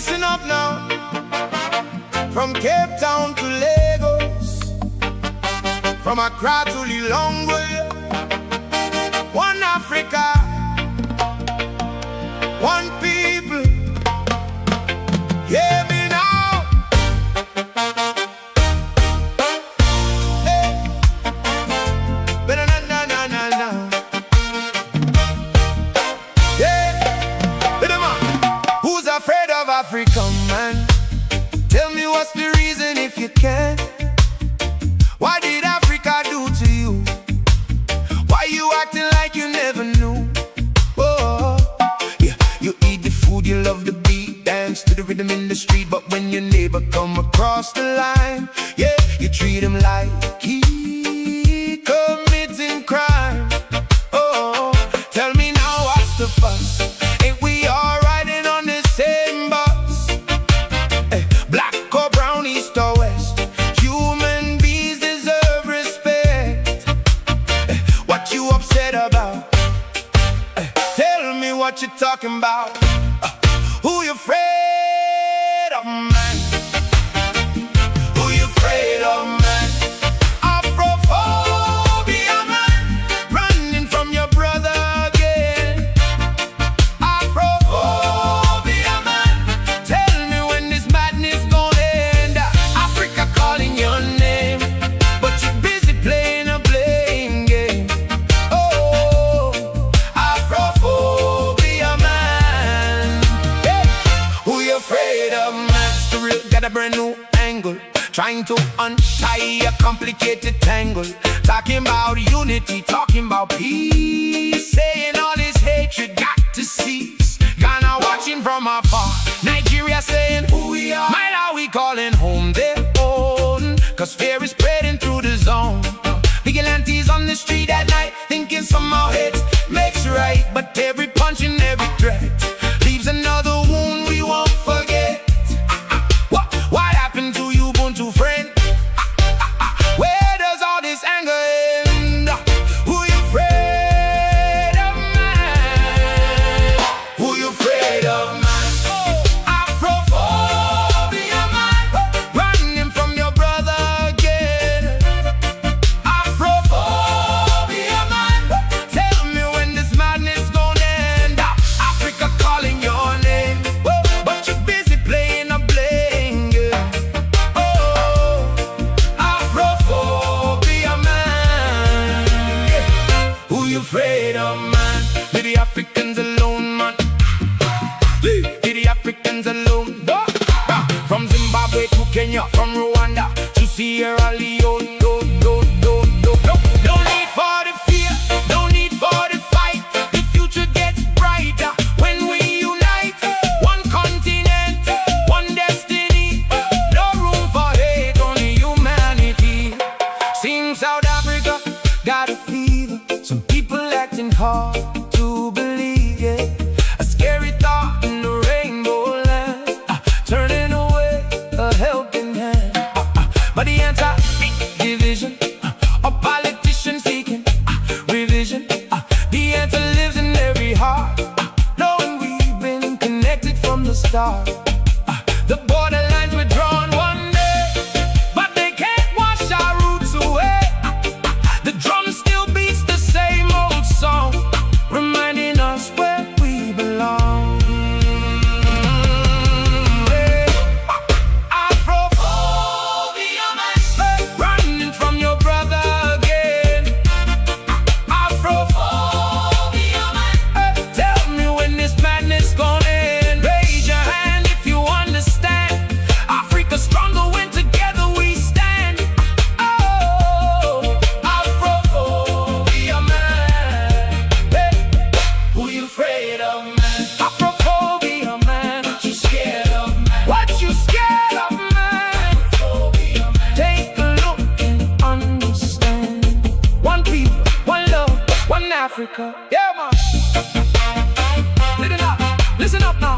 Listen up now. From Cape Town to Lagos, from Accra to Lilongwe, one Africa, one people. Hear me now. Hey. Ba-na-na-na-na-na. Yeah. Who's afraid of Africa, man? Tell me what's the reason if you can. What did Africa do to you? Why you acting like you never knew? Oh, yeah, you eat the food, you love the beat, dance to the rhythm in the street. But when your neighbor come across the line, yeah, you treat him like he committing crime. Oh, tell me now what's the fuss? Ain't we all riding on the same bus? Black or brown, east or west, human beings deserve respect. What you upset about? Tell me what you're talking about. Who you afraid of, man? Who you afraid of, man? Afrophobia, man, running from your brother again. Afrophobia, man, tell me when this madness gonna end. Africa calling your name, but you're busy playing a blame game. Oh, Afrophobia, man. Hey. Who you afraid of, man? Still got a brand new angle, trying to untie a complicated tangle. Talking about unity, talking about peace, saying all this hatred got to cease. Ghana watching from afar, Nigeria saying who we are. Malawi calling home their own, cause fear is spreading through the zone. Vigilantes on the street at night, thinking somehow hate makes right. But every punch and every threat leaves another wound we won't forget. What happened to you, Ubuntu friend? Where does all this anger end? Who you afraid of, man? Who you afraid of, man? Afrophobia, man, running from your brother again. Afrophobia, man, tell me when this madness gonna end. Africa calling your name, but you're busy playing a blame game. Oh, Afrophobia, man. Who you afraid of, man? Leave the Africans alone, man. Leave the Africans alone. From Zimbabwe to Kenya, from Rwanda to Sierra Leone. No need for the fear, no need for the fight. The future gets brighter when we unite. One continent, one destiny. No room for hate, only humanity. Seems South Africa got a fever. Some people acting hard to believe, yeah. A scary thought in the rainbow land, turning away a helping hand. But the answer ain't division, or politicians seeking revision. The answer lives in every heart, knowing we've been connected from the start. The borderlines were drawn one day, but they can't wash our roots away. The drum still beats the same old song, reminding us where we belong. Afrophobia, man, running from your brother again. Afrophobia, man, tell me when this madness gonna end. Raise your hand if you understand. Africa stronger when together we stand. Oh, Afrophobia, man. Hey, who you afraid of, man? Afrophobia, man. What you scared of, man? What you scared of, man? Afrophobia, man. Take a look and understand. One people, one love, one Africa. Yeah, man. Listen up now.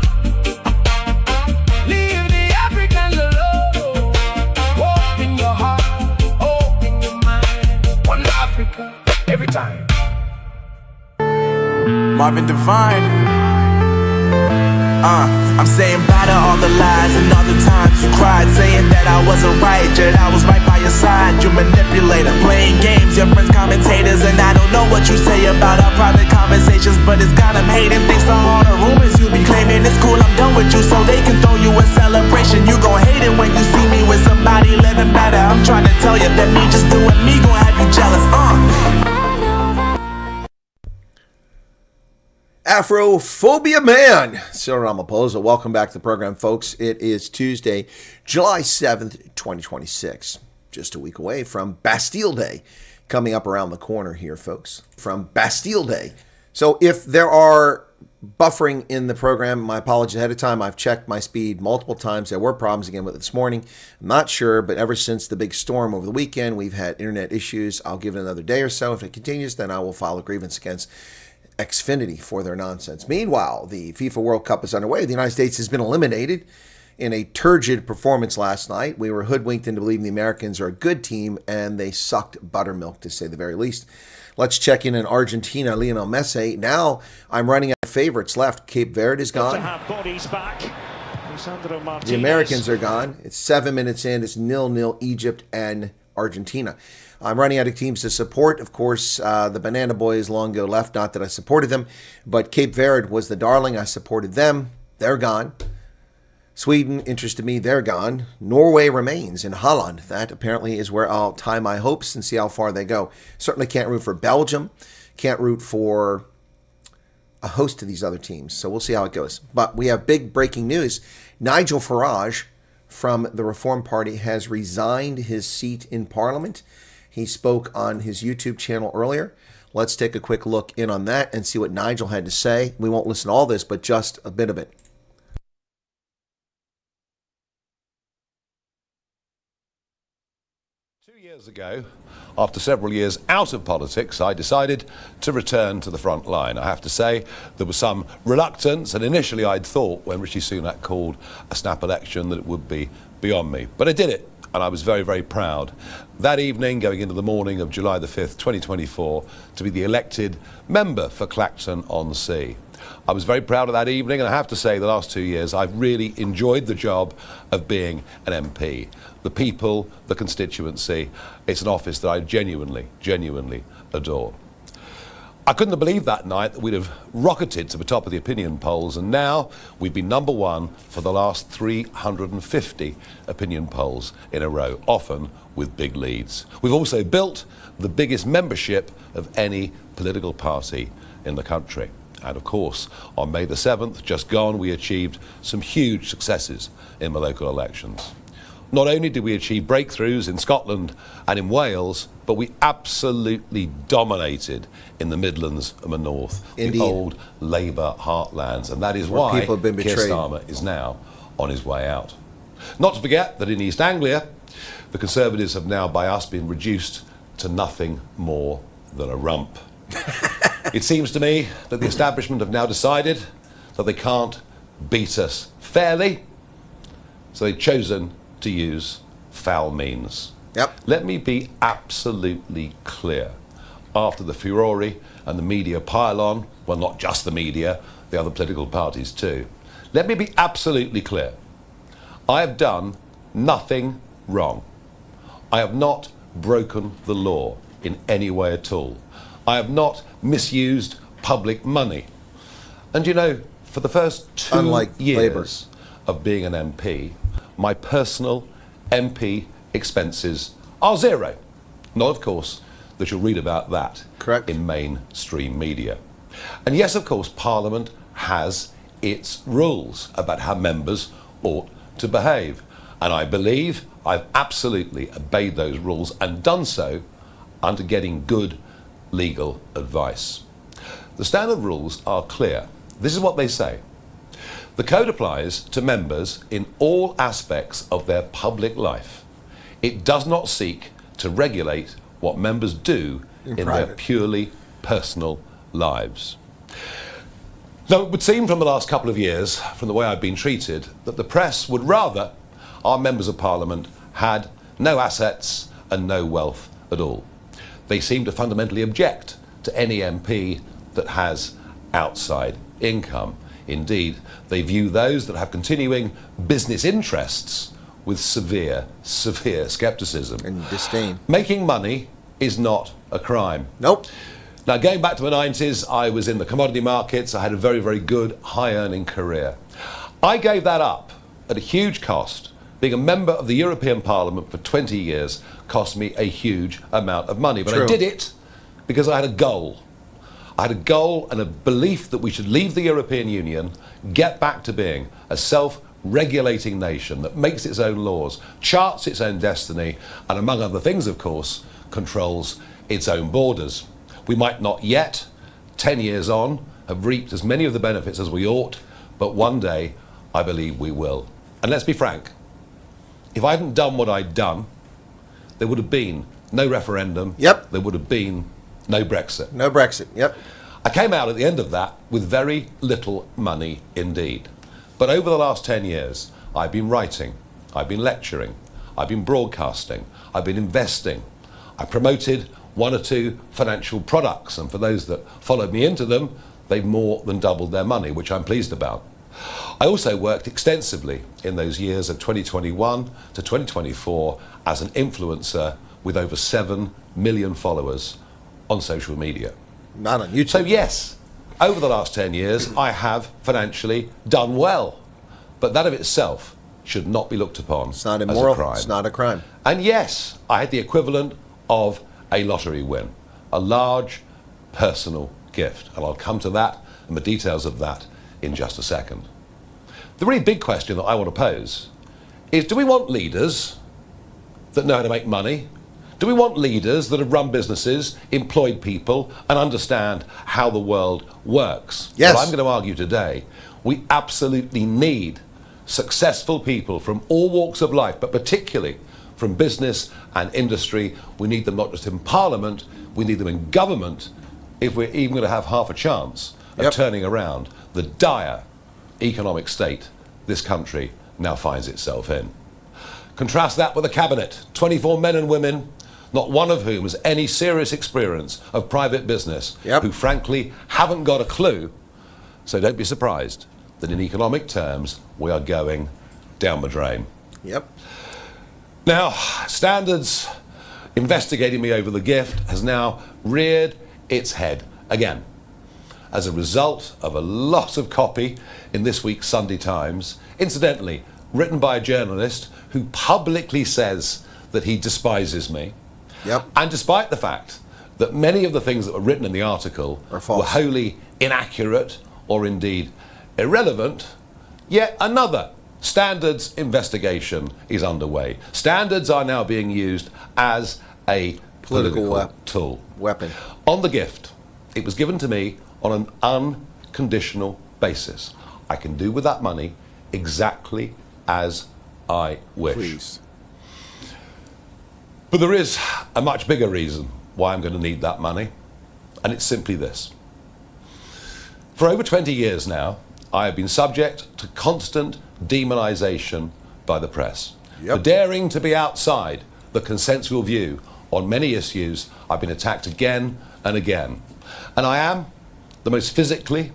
Leave the Africans alone. Open your heart, open your mind. One Africa, every time. Marvin Divine. I'm saying bye to all the lies and all the times you cried, saying that I wasn't right, yet I was right by your side. You manipulator, playing games, your friends commentators, and I don't know what you say about our private conversations, but it's got them hating. Thanks to all the rumors you be claiming, it's cool I'm done with you, so they can throw you a celebration. You gon' hate it when you see me with somebody living better. I'm trying to tell you that me just doing me gon' have you jealous. Afrophobia Man, Cyril Ramaphosa. Welcome back to the program, folks. It is Tuesday, July 7th, 2026. Just a week away from Bastille Day, coming up around the corner here, folks. From Bastille Day. So if there are buffering in the program, my apologies ahead of time. I've checked my speed multiple times. There were problems again with it this morning. I'm not sure, but ever since the big storm over the weekend, we've had internet issues. I'll give it another day or so. If it continues, then I will file a grievance against Xfinity for their nonsense. Meanwhile, the FIFA World Cup is underway. The United States has been eliminated in a turgid performance last night. We were hoodwinked into believing the Americans are a good team, and they sucked buttermilk, to say the very least. Let's check in Argentina. Lionel Messi. Now I'm running out of favorites left. Cape Verde is gone. The Americans are gone. It's 7 minutes in. It's 0-0 Egypt and Argentina. I'm running out of teams to support. Of course, the Banana Boys long ago left. Not that I supported them, but Cape Verde was the darling. I supported them. They're gone. Sweden interested me. They're gone. Norway remains in Holland. That apparently is where I'll tie my hopes and see how far they go. Certainly can't root for Belgium. Can't root for a host of these other teams. So we'll see how it goes. But we have big breaking news. Nigel Farage from the Reform Party has resigned his seat in Parliament. He spoke on his YouTube channel earlier. Let's take a quick look in on that and see what Nigel had to say. We won't listen to all this, but just a bit of it. 2 years ago, after several years out of politics, I decided to return to the front line. I have to say, there was some reluctance, and initially I'd thought, when Rishi Sunak called a snap election, that it would be beyond me. But I did it, and I was very, very proud. That evening, going into the morning of July the 5th, 2024, to be the elected member for Clacton-on-Sea. I was very proud of that evening, and I have to say the last 2 years I've really enjoyed the job of being an MP. The people, the constituency, it's an office that I genuinely adore. I couldn't have believed that night that we'd have rocketed to the top of the opinion polls, and now we've been number one for the last 350 opinion polls in a row, often with big leads. We've also built the biggest membership of any political party in the country. And of course, on May the 7th, just gone, we achieved some huge successes in the local elections. Not only did we achieve breakthroughs in Scotland and in Wales, but we absolutely dominated in the Midlands and the North, Indeed. The old Labour heartlands. And that is why people have been Keir betrayed. Starmer is now on his way out. Not to forget that in East Anglia, the Conservatives have now, by us, been reduced to nothing more than a rump. It seems to me that the establishment have now decided that they can't beat us fairly, so they've chosen to use foul means. Yep. Let me be absolutely clear. After the furore and the media pile-on, well, not just the media, the other political parties too, let me be absolutely clear. I have done nothing wrong. I have not broken the law in any way at all. I have not misused public money. And you know, for the first 2 Unlike years Labour. of being an MP, my personal MP expenses are zero. Not, of course, that you'll read about that Correct. in mainstream media. And yes, of course, Parliament has its rules about how members ought to behave. And I believe I've absolutely obeyed those rules and done so under getting good legal advice. The standard rules are clear. This is what they say. The code applies to members in all aspects of their public life. It does not seek to regulate what members do in their private. purely personal lives. Now, it would seem from the last couple of years, from the way I've been treated, that the press would rather our members of Parliament had no assets and no wealth at all. They seem to fundamentally object to any MP that has outside income. Indeed, they view those that have continuing business interests with severe skepticism. And disdain. Making money is not a crime. Nope. Now, going back to the 90s, I was in the commodity markets. I had a very, very good, high-earning career. I gave that up at a huge cost. Being a member of the European Parliament for 20 years cost me a huge amount of money. But True. I did it because I had a goal. I had a goal and a belief that we should leave the European Union, get back to being a self-regulating nation that makes its own laws, charts its own destiny, and among other things, of course, controls its own borders. We might not yet, 10 years on, have reaped as many of the benefits as we ought, but one day I believe we will. And let's be frank, if I hadn't done what I'd done, there would have been no referendum. Yep. There would have been no Brexit. No Brexit. Yep. I came out at the end of that with very little money indeed. But over the last 10 years, I've been writing, I've been lecturing, I've been broadcasting, I've been investing. I promoted one or two financial products, and for those that followed me into them, they've more than doubled their money, which I'm pleased about. I also worked extensively in those years of 2021 to 2024 as an influencer with over 7 million followers on social media. Not on YouTube. So yes, over the last 10 years, I have financially done well. But that of itself should not be looked upon It's not as immoral. a crime. It's not a crime. And yes, I had the equivalent of a lottery win, a large personal gift. And I'll come to that and the details of that in just a second. The really big question that I want to pose is, do we want leaders that know how to make money? Do we want leaders that have run businesses, employed people, and understand how the world works? Yes. Well, I'm going to argue today, we absolutely need successful people from all walks of life, but particularly from business and industry. We need them not just in Parliament, we need them in government if we're even going to have half a chance of turning around the dire economic state this country now finds itself in. Contrast that with a cabinet, 24 men and women, not one of whom has any serious experience of private business, who frankly haven't got a clue. So don't be surprised that in economic terms we are going down the drain. Yep. Now, Standards investigating me over the gift has now reared its head again as a result of a lot of copy in this week's Sunday Times, incidentally written by a journalist who publicly says that he despises me. Yep. And despite the fact that many of the things that were written in the article Are false. were wholly inaccurate or indeed irrelevant, yet another Standards investigation is underway. Standards are now being used as a political tool. Weapon. On the gift, it was given to me on an unconditional basis. I can do with that money exactly as I wish. Please. But there is a much bigger reason why I'm going to need that money, and it's simply this. For over 20 years now, I have been subject to constant demonisation by the press. For daring to be outside the consensual view on many issues, I've been attacked again and again. And I am the most physically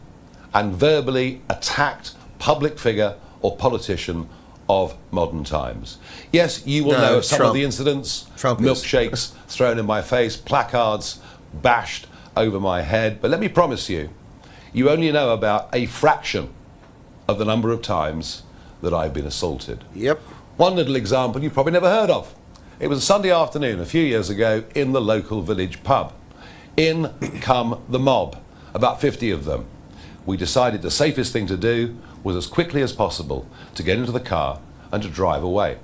and verbally attacked public figure or politician of modern times. Yes, you will know of some of the incidents, milkshakes thrown in my face, placards bashed over my head, but let me promise you, you only know about a fraction of the number of times that I've been assaulted. Yep. One little example you probably never heard of. It was a Sunday afternoon a few years ago in the local village pub. In come the mob, about 50 of them. We decided the safest thing to do was as quickly as possible to get into the car and to drive away.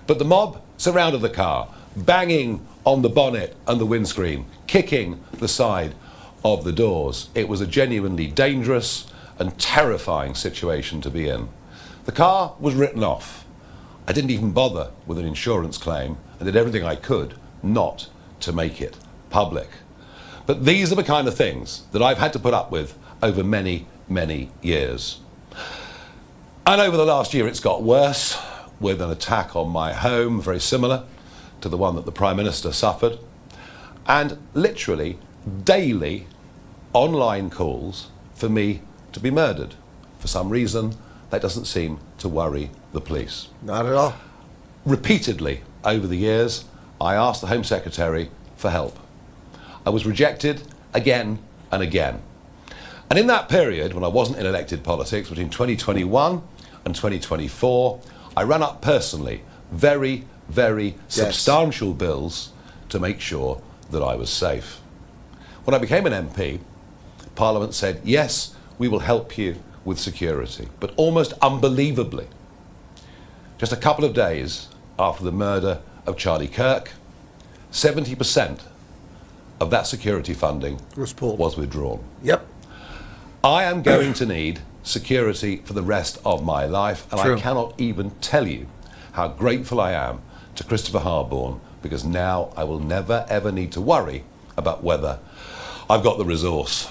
But the mob surrounded the car, banging on the bonnet and the windscreen, kicking the side of the doors. It was a genuinely dangerous and terrifying situation to be in. The car was written off. I didn't even bother with an insurance claim and did everything I could not to make it public. But these are the kind of things that I've had to put up with over many, many years. And over the last year it's got worse, with an attack on my home very similar to the one that the Prime Minister suffered, and literally daily online calls for me to be murdered. for some reason, that doesn't seem to worry the police. Not at all. Repeatedly over the years, I asked the Home Secretary for help. I was rejected again and again. And in that period, when I wasn't in elected politics, between 2021 and 2024, I ran up personally very, very substantial bills to make sure that I was safe. When I became an MP, Parliament said, yes, we will help you with security. But almost unbelievably, just a couple of days after the murder of Charlie Kirk, 70% of that security funding was withdrawn. Yep. I am going to need security for the rest of my life, and True. I cannot even tell you how grateful I am to Christopher Harborne, because now I will never ever need to worry about whether I've got the resource.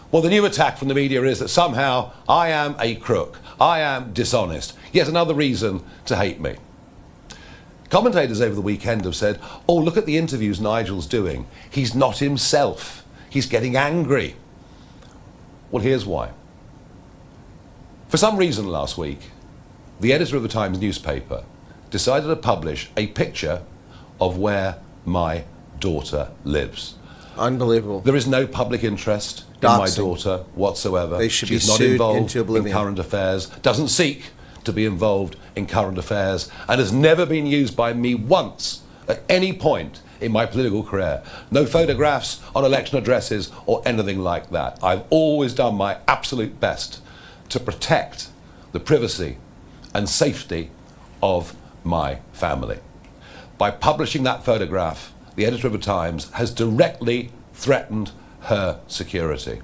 Well, the new attack from the media is that somehow I am a crook, I am dishonest. Yet another reason to hate me. Commentators over the weekend have said, oh, look at the interviews Nigel's doing. He's not himself. He's getting angry. Well, here's why. For some reason last week, the editor of the Times newspaper decided to publish a picture of where my daughter lives. Unbelievable. There is no public interest in my daughter whatsoever. They should She's be not sued involved into in oblivion. current affairs, doesn't seek to be involved in current affairs, and has never been used by me once at any point in my political career. No photographs on election addresses or anything like that. I've always done my absolute best to protect the privacy and safety of my family. By publishing that photograph, the editor of the Times has directly threatened her security.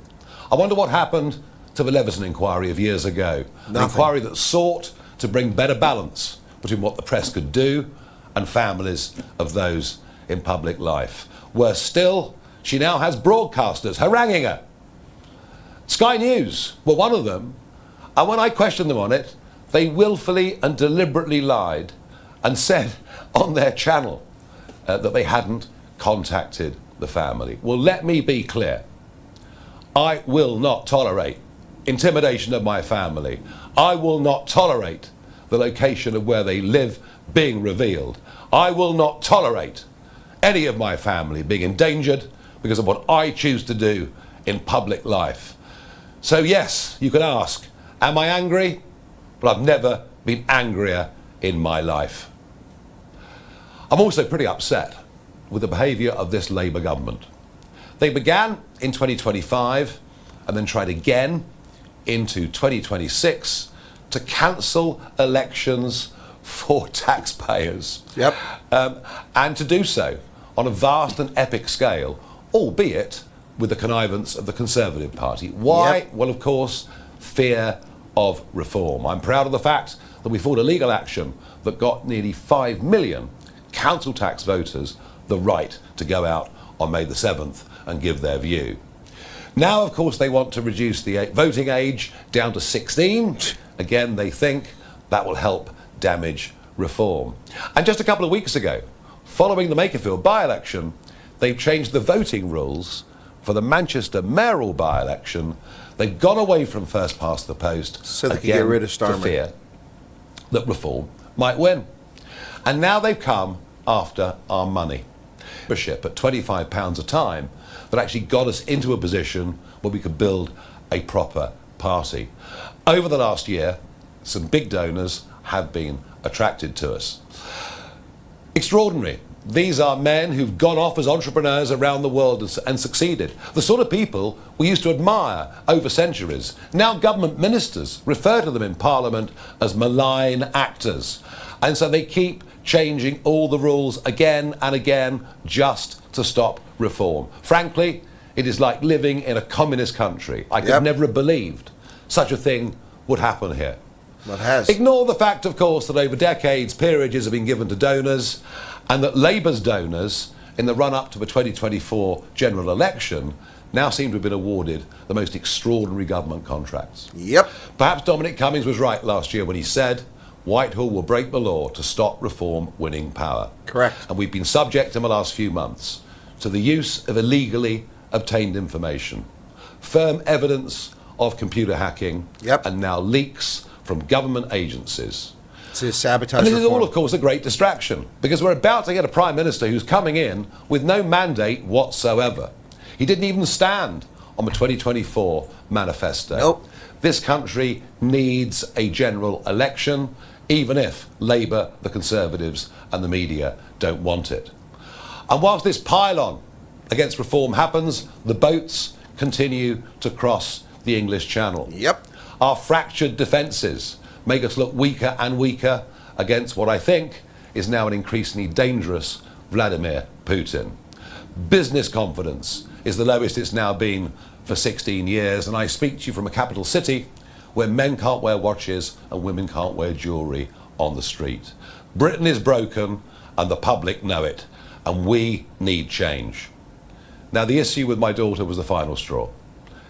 I wonder what happened to the Leveson inquiry of years ago. An inquiry that sought to bring better balance between what the press could do and families of those in public life. Worse still, she now has broadcasters haranguing her. Sky News were one of them, and when I questioned them on it, they willfully and deliberately lied and said on their channel that they hadn't contacted the family. Well, let me be clear. I will not tolerate intimidation of my family. I will not tolerate the location of where they live being revealed. I will not tolerate any of my family being endangered because of what I choose to do in public life. So yes, you can ask, am I angry? But I've never been angrier in my life. I'm also pretty upset with the behaviour of this Labour government. They began in 2025 and then tried again into 2026 to cancel elections for taxpayers. Yep. And to do so on a vast and epic scale, albeit with the connivance of the Conservative Party. Why? Yep. Well, of course, fear of reform. I'm proud of the fact that we fought a legal action that got nearly 5 million council tax voters the right to go out on May the 7th and give their view. Now, of course, they want to reduce the voting age down to 16. Again, they think that will help damage reform. And just a couple of weeks ago, following the Makerfield by-election, they've changed the voting rules for the Manchester mayoral by-election. They've gone away from first past the post so they can get rid of Starmer, for fear that reform might win. And now they've come after our money. Membership at £25 a time that actually got us into a position where we could build a proper party. Over the last year, some big donors have been attracted to us. Extraordinary. These are men who've gone off as entrepreneurs around the world and succeeded. The sort of people we used to admire over centuries. Now government ministers refer to them in Parliament as malign actors. And so they keep changing all the rules again and again just to stop reform. Frankly, it is like living in a communist country. I could never have believed such a thing would happen here. It has. Ignore the fact, of course, that over decades peerages have been given to donors, and that Labour's donors, in the run-up to the 2024 general election, now seem to have been awarded the most extraordinary government contracts. Yep. Perhaps Dominic Cummings was right last year when he said Whitehall will break the law to stop reform winning power. Correct. And we've been subject in the last few months to the use of illegally obtained information. Firm evidence of computer hacking, and now leaks from government agencies. To sabotage and this is reform. all, of course, a great distraction, because we're about to get a Prime Minister who's coming in with no mandate whatsoever. He didn't even stand on the 2024 manifesto. Nope. This country needs a general election, even if Labour, the Conservatives and the media don't want it. And whilst this pile-on against reform happens, the boats continue to cross the English Channel. Yep. Our fractured defences make us look weaker and weaker against what I think is now an increasingly dangerous Vladimir Putin. Business confidence is the lowest it's now been for 16 years, and I speak to you from a capital city where men can't wear watches and women can't wear jewellery on the street. Britain is broken and the public know it, and we need change. Now, the issue with my daughter was the final straw.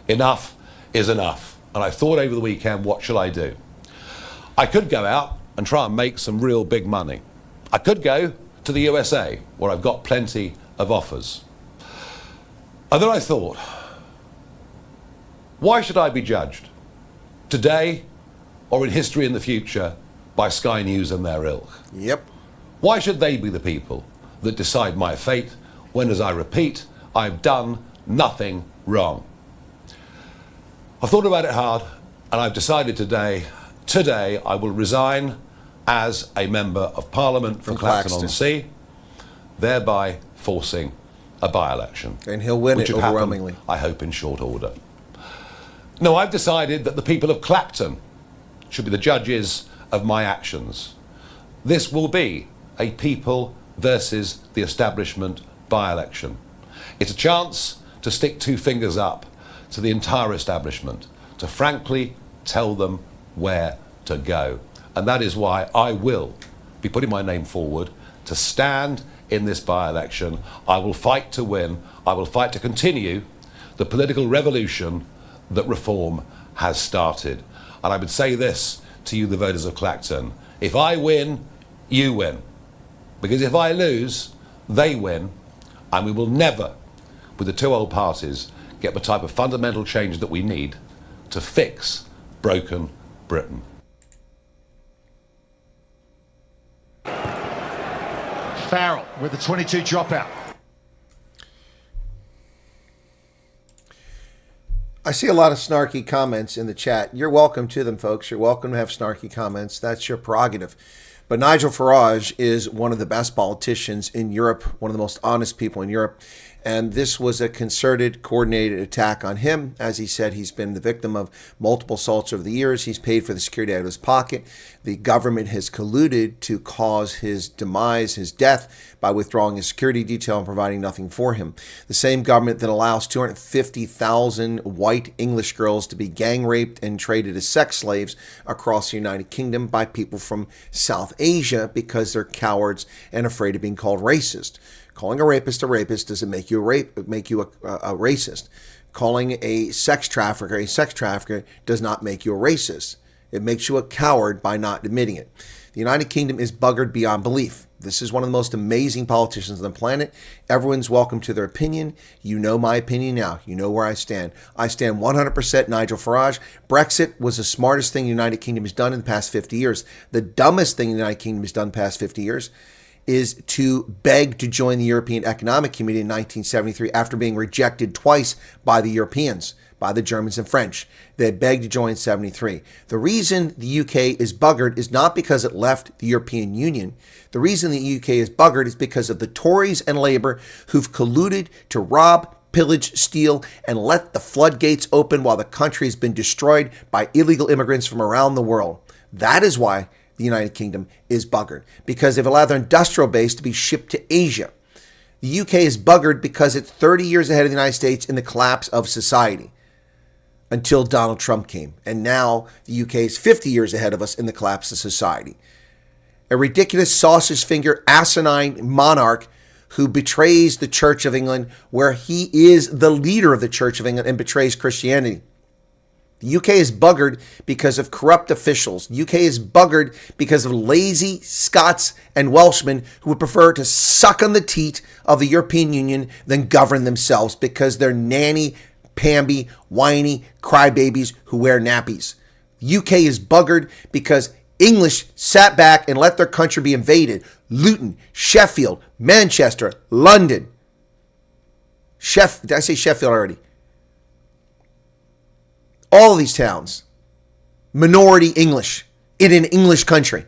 Enough is enough. And I thought over the weekend, what shall I do? I could go out and try and make some real big money. I could go to the USA, where I've got plenty of offers. And then I thought, why should I be judged, today or in history in the future, by Sky News and their ilk? Yep. Why should they be the people that decide my fate when, as I repeat, I've done nothing wrong? I've thought about it hard, and I've decided today I will resign as a Member of Parliament from Clacton-on-Sea, thereby forcing a by-election. And he'll win which it should happen, overwhelmingly. I hope, in short order. No, I've decided that the people of Clacton should be the judges of my actions. This will be a people versus the establishment by-election. It's a chance to stick two fingers up to the entire establishment, to frankly tell them where to go. And that is why I will be putting my name forward to stand in this by-election. I will fight to win. I will fight to continue the political revolution that reform has started. And I would say this to you, the voters of Clacton: if I win, you win. Because if I lose, they win, and we will never, with the two old parties, get the type of fundamental change that we need to fix broken Britain. Farrell with the 22 dropout. I see a lot of snarky comments in the chat. You're welcome to them, folks. You're welcome to have snarky comments. That's your prerogative. But Nigel Farage is one of the best politicians in Europe, one of the most honest people in Europe. And this was a concerted, coordinated attack on him. As he said, he's been the victim of multiple assaults over the years. He's paid for the security out of his pocket. The government has colluded to cause his demise, his death, by withdrawing his security detail and providing nothing for him. The same government that allows 250,000 white English girls to be gang raped and traded as sex slaves across the United Kingdom by people from South Asia because they're cowards and afraid of being called racist. Calling a rapist doesn't make you a racist. Calling a sex trafficker does not make you a racist. It makes you a coward by not admitting it. The United Kingdom is buggered beyond belief. This is one of the most amazing politicians on the planet. Everyone's welcome to their opinion. You know my opinion now. You know where I stand. I stand 100% Nigel Farage. Brexit was the smartest thing the United Kingdom has done in the past 50 years. The dumbest thing the United Kingdom has done in the past 50 years is to beg to join the European Economic Community in 1973 after being rejected twice by the Europeans, by the Germans and French. They begged to join in 73. The reason the UK is buggered is not because it left the European Union. The reason the UK is buggered is because of the Tories and Labour who've colluded to rob, pillage, steal, and let the floodgates open while the country has been destroyed by illegal immigrants from around the world. That is why the United Kingdom is buggered, because they've allowed their industrial base to be shipped to Asia. The UK is buggered because it's 30 years ahead of the United States in the collapse of society until Donald Trump came. And now the UK is 50 years ahead of us in the collapse of society. A ridiculous sausage finger, asinine monarch who betrays the Church of England, where he is the leader of the Church of England, and betrays Christianity. The UK is buggered because of corrupt officials. The UK is buggered because of lazy Scots and Welshmen who would prefer to suck on the teat of the European Union than govern themselves because they're nanny pamby, whiny crybabies who wear nappies. The UK is buggered because English sat back and let their country be invaded. Luton, Sheffield, Manchester, London. Did I say Sheffield already? All of these towns, minority English in an English country.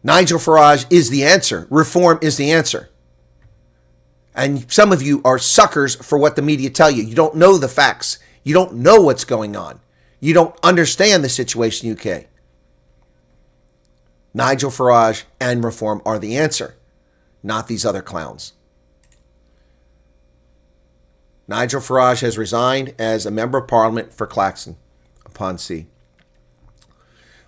Nigel Farage is the answer. Reform is the answer. And some of you are suckers for what the media tell you. You don't know the facts. You don't know what's going on. You don't understand the situation in the UK. Nigel Farage and reform are the answer, not these other clowns. Nigel Farage has resigned as a member of parliament for Claxon upon Sea.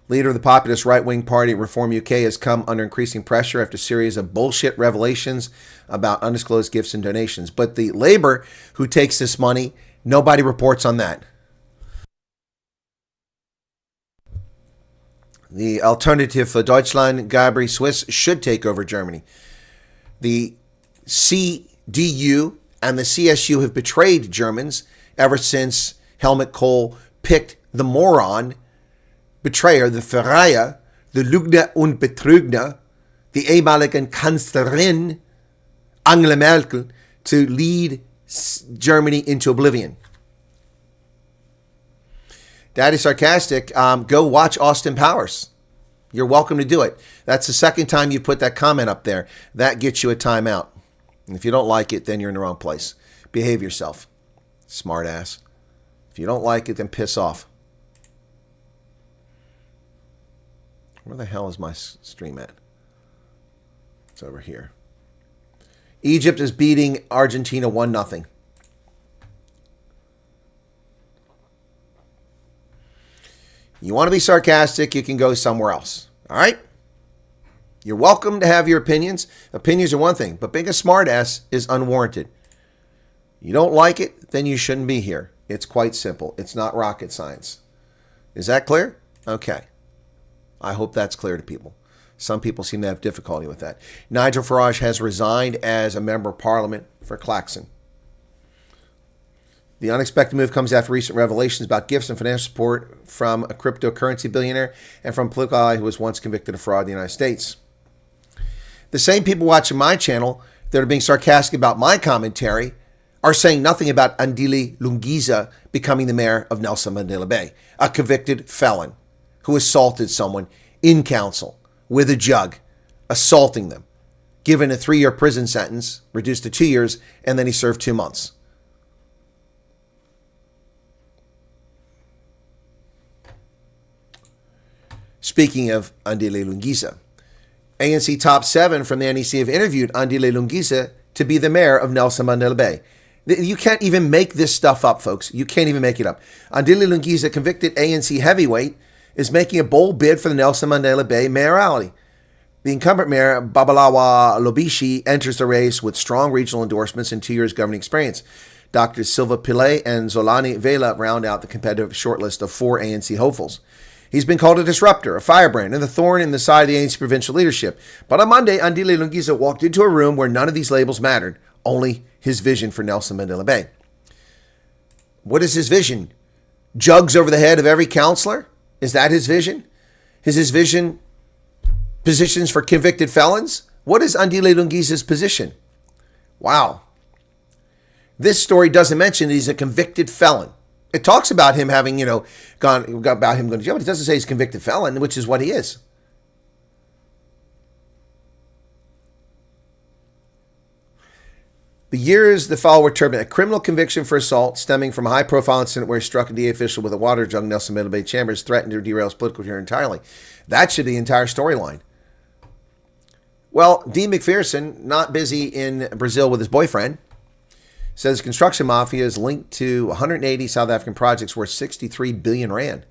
Leader of the populist right-wing party Reform UK has come under increasing pressure after a series of bullshit revelations about undisclosed gifts and donations. But the Labour who takes this money, nobody reports on that. The Alternative for Deutschland, Gabriel Swiss, should take over Germany. The CDU and the CSU have betrayed Germans ever since Helmut Kohl picked the moron, betrayer, the Verräter, the Lügner und Betrügner, the ehemaligen Kanzlerin Angela Merkel to lead Germany into oblivion. Daddy Sarcastic, go watch Austin Powers. You're welcome to do it. That's the second time you put that comment up there. That gets you a timeout. And if you don't like it, then you're in the wrong place. Behave yourself, smart ass. If you don't like it, then piss off. Where the hell is my stream at? It's over here. Egypt is beating Argentina 1-0. You want to be sarcastic, you can go somewhere else. All right? You're welcome to have your opinions. Opinions are one thing, but being a smartass is unwarranted. You don't like it, then you shouldn't be here. It's quite simple. It's not rocket science. Is that clear? Okay. I hope that's clear to people. Some people seem to have difficulty with that. Nigel Farage has resigned as a member of parliament for Claxon. The unexpected move comes after recent revelations about gifts and financial support from a cryptocurrency billionaire and from a political ally who was once convicted of fraud in the United States. The same people watching my channel that are being sarcastic about my commentary are saying nothing about Andile Lungiza becoming the mayor of Nelson Mandela Bay, a convicted felon who assaulted someone in council with a jug, assaulting them, given a 3-year prison sentence, reduced to 2 years, and then he served 2 months. Speaking of Andile Lungiza, ANC top 7 from the NEC have interviewed Andile Lungiza to be the mayor of Nelson Mandela Bay. You can't even make this stuff up, folks. You can't even make it up. Andile Lungiza, convicted ANC heavyweight, is making a bold bid for the Nelson Mandela Bay mayoralty. The incumbent mayor, Babalawa Lobishi, enters the race with strong regional endorsements and 2 years governing experience. Dr. Silva Pillay and Zolani Vela round out the competitive shortlist of 4 ANC hopefuls. He's been called a disruptor, a firebrand, and the thorn in the side of the ANC provincial leadership. But on Monday, Andile Lungiza walked into a room where none of these labels mattered, only his vision for Nelson Mandela Bay. What is his vision? Jugs over the head of every councillor? Is that his vision? Is his vision positions for convicted felons? What is Andile Lungiza's position? Wow. This story doesn't mention that he's a convicted felon. It talks about him having, going to jail, but it doesn't say he's a convicted felon, which is what he is. The years that follow were turbulent. A criminal conviction for assault stemming from a high-profile incident where he struck a DA official with a water jug in Nelson Mandela Bay Chambers threatened to derail his political career entirely. That should be the entire storyline. Well, Dean McPherson, not busy in Brazil with his boyfriend, says construction mafia is linked to 180 South African projects worth 63 billion rand.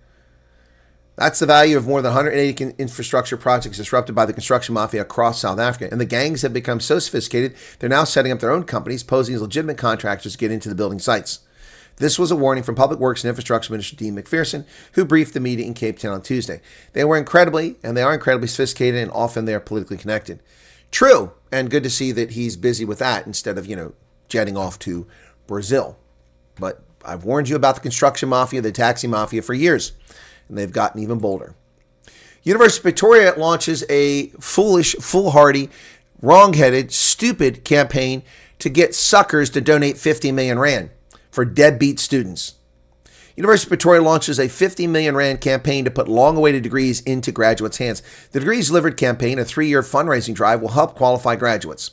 That's the value of more than 180 infrastructure projects disrupted by the construction mafia across South Africa. And the gangs have become so sophisticated, they're now setting up their own companies, posing as legitimate contractors to get into the building sites. This was a warning from Public Works and Infrastructure Minister Dean McPherson, who briefed the media in Cape Town on Tuesday. They are incredibly sophisticated, and often they are politically connected. True, and good to see that he's busy with that instead of, jetting off to Brazil. But I've warned you about the construction mafia, the taxi mafia for years, and they've gotten even bolder. University of Victoria launches a foolish, foolhardy, wrong-headed, stupid campaign to get suckers to donate 50 million rand for deadbeat students. University of Victoria launches a 50 million rand campaign to put long-awaited degrees into graduates' hands. The Degrees Delivered campaign, a 3-year fundraising drive, will help qualify graduates.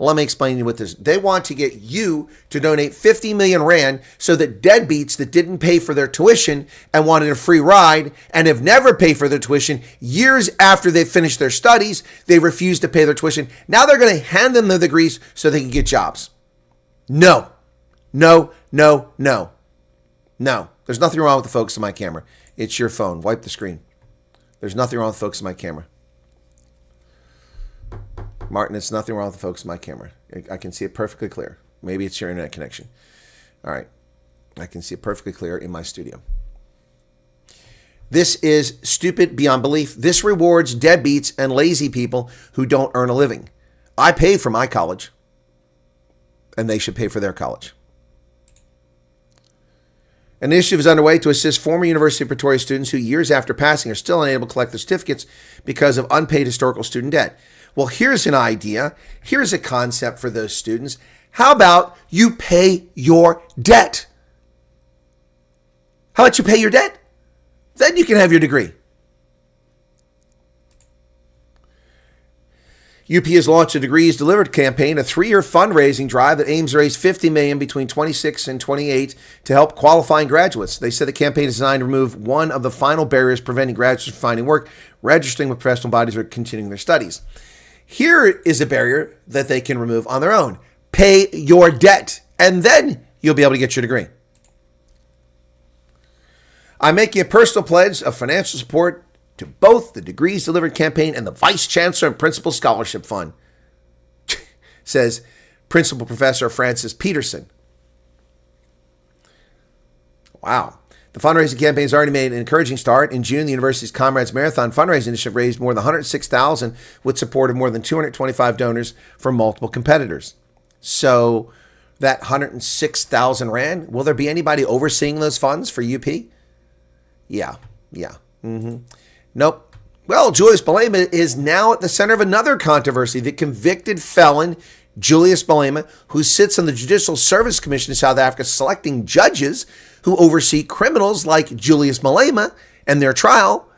Let me explain to you what this is. They want to get you to donate 50 million rand so that deadbeats that didn't pay for their tuition and wanted a free ride and have never paid for their tuition, years after they finished their studies, they refuse to pay their tuition. Now they're going to hand them the degrees so they can get jobs. No. No, no, no. No. There's nothing wrong with the focus of my camera. It's your phone. Wipe the screen. There's nothing wrong with the focus of my camera. Martin, it's nothing wrong with the focus of my camera. I can see it perfectly clear. Maybe it's your internet connection. All right. I can see it perfectly clear in my studio. This is stupid beyond belief. This rewards deadbeats and lazy people who don't earn a living. I paid for my college, and they should pay for their college. An initiative is underway to assist former University of Pretoria students who, years after passing, are still unable to collect their certificates because of unpaid historical student debt. Well, here's an idea. Here's a concept for those students. How about you pay your debt? How about you pay your debt? Then you can have your degree. UP has launched a Degrees Delivered campaign, a 3-year fundraising drive that aims to raise $50 million between 26 and 28 to help qualifying graduates. They said the campaign is designed to remove one of the final barriers preventing graduates from finding work, registering with professional bodies, or continuing their studies. Here is a barrier that they can remove on their own. Pay your debt, and then you'll be able to get your degree. I'm making a personal pledge of financial support to both the Degrees Delivered campaign and the Vice Chancellor and Principal Scholarship Fund, says Principal Professor Francis Peterson. Wow. The fundraising campaign has already made an encouraging start. In June, the university's Comrades Marathon fundraising initiative raised more than $106,000 with support of more than 225 donors from multiple competitors. So that 106,000 rand, will there be anybody overseeing those funds for UP? Yeah. Nope. Well, Julius Malema is now at the center of another controversy. The convicted felon, Julius Malema, who sits on the Judicial Service Commission in South Africa, selecting judges who oversee criminals like Julius Malema and their trial,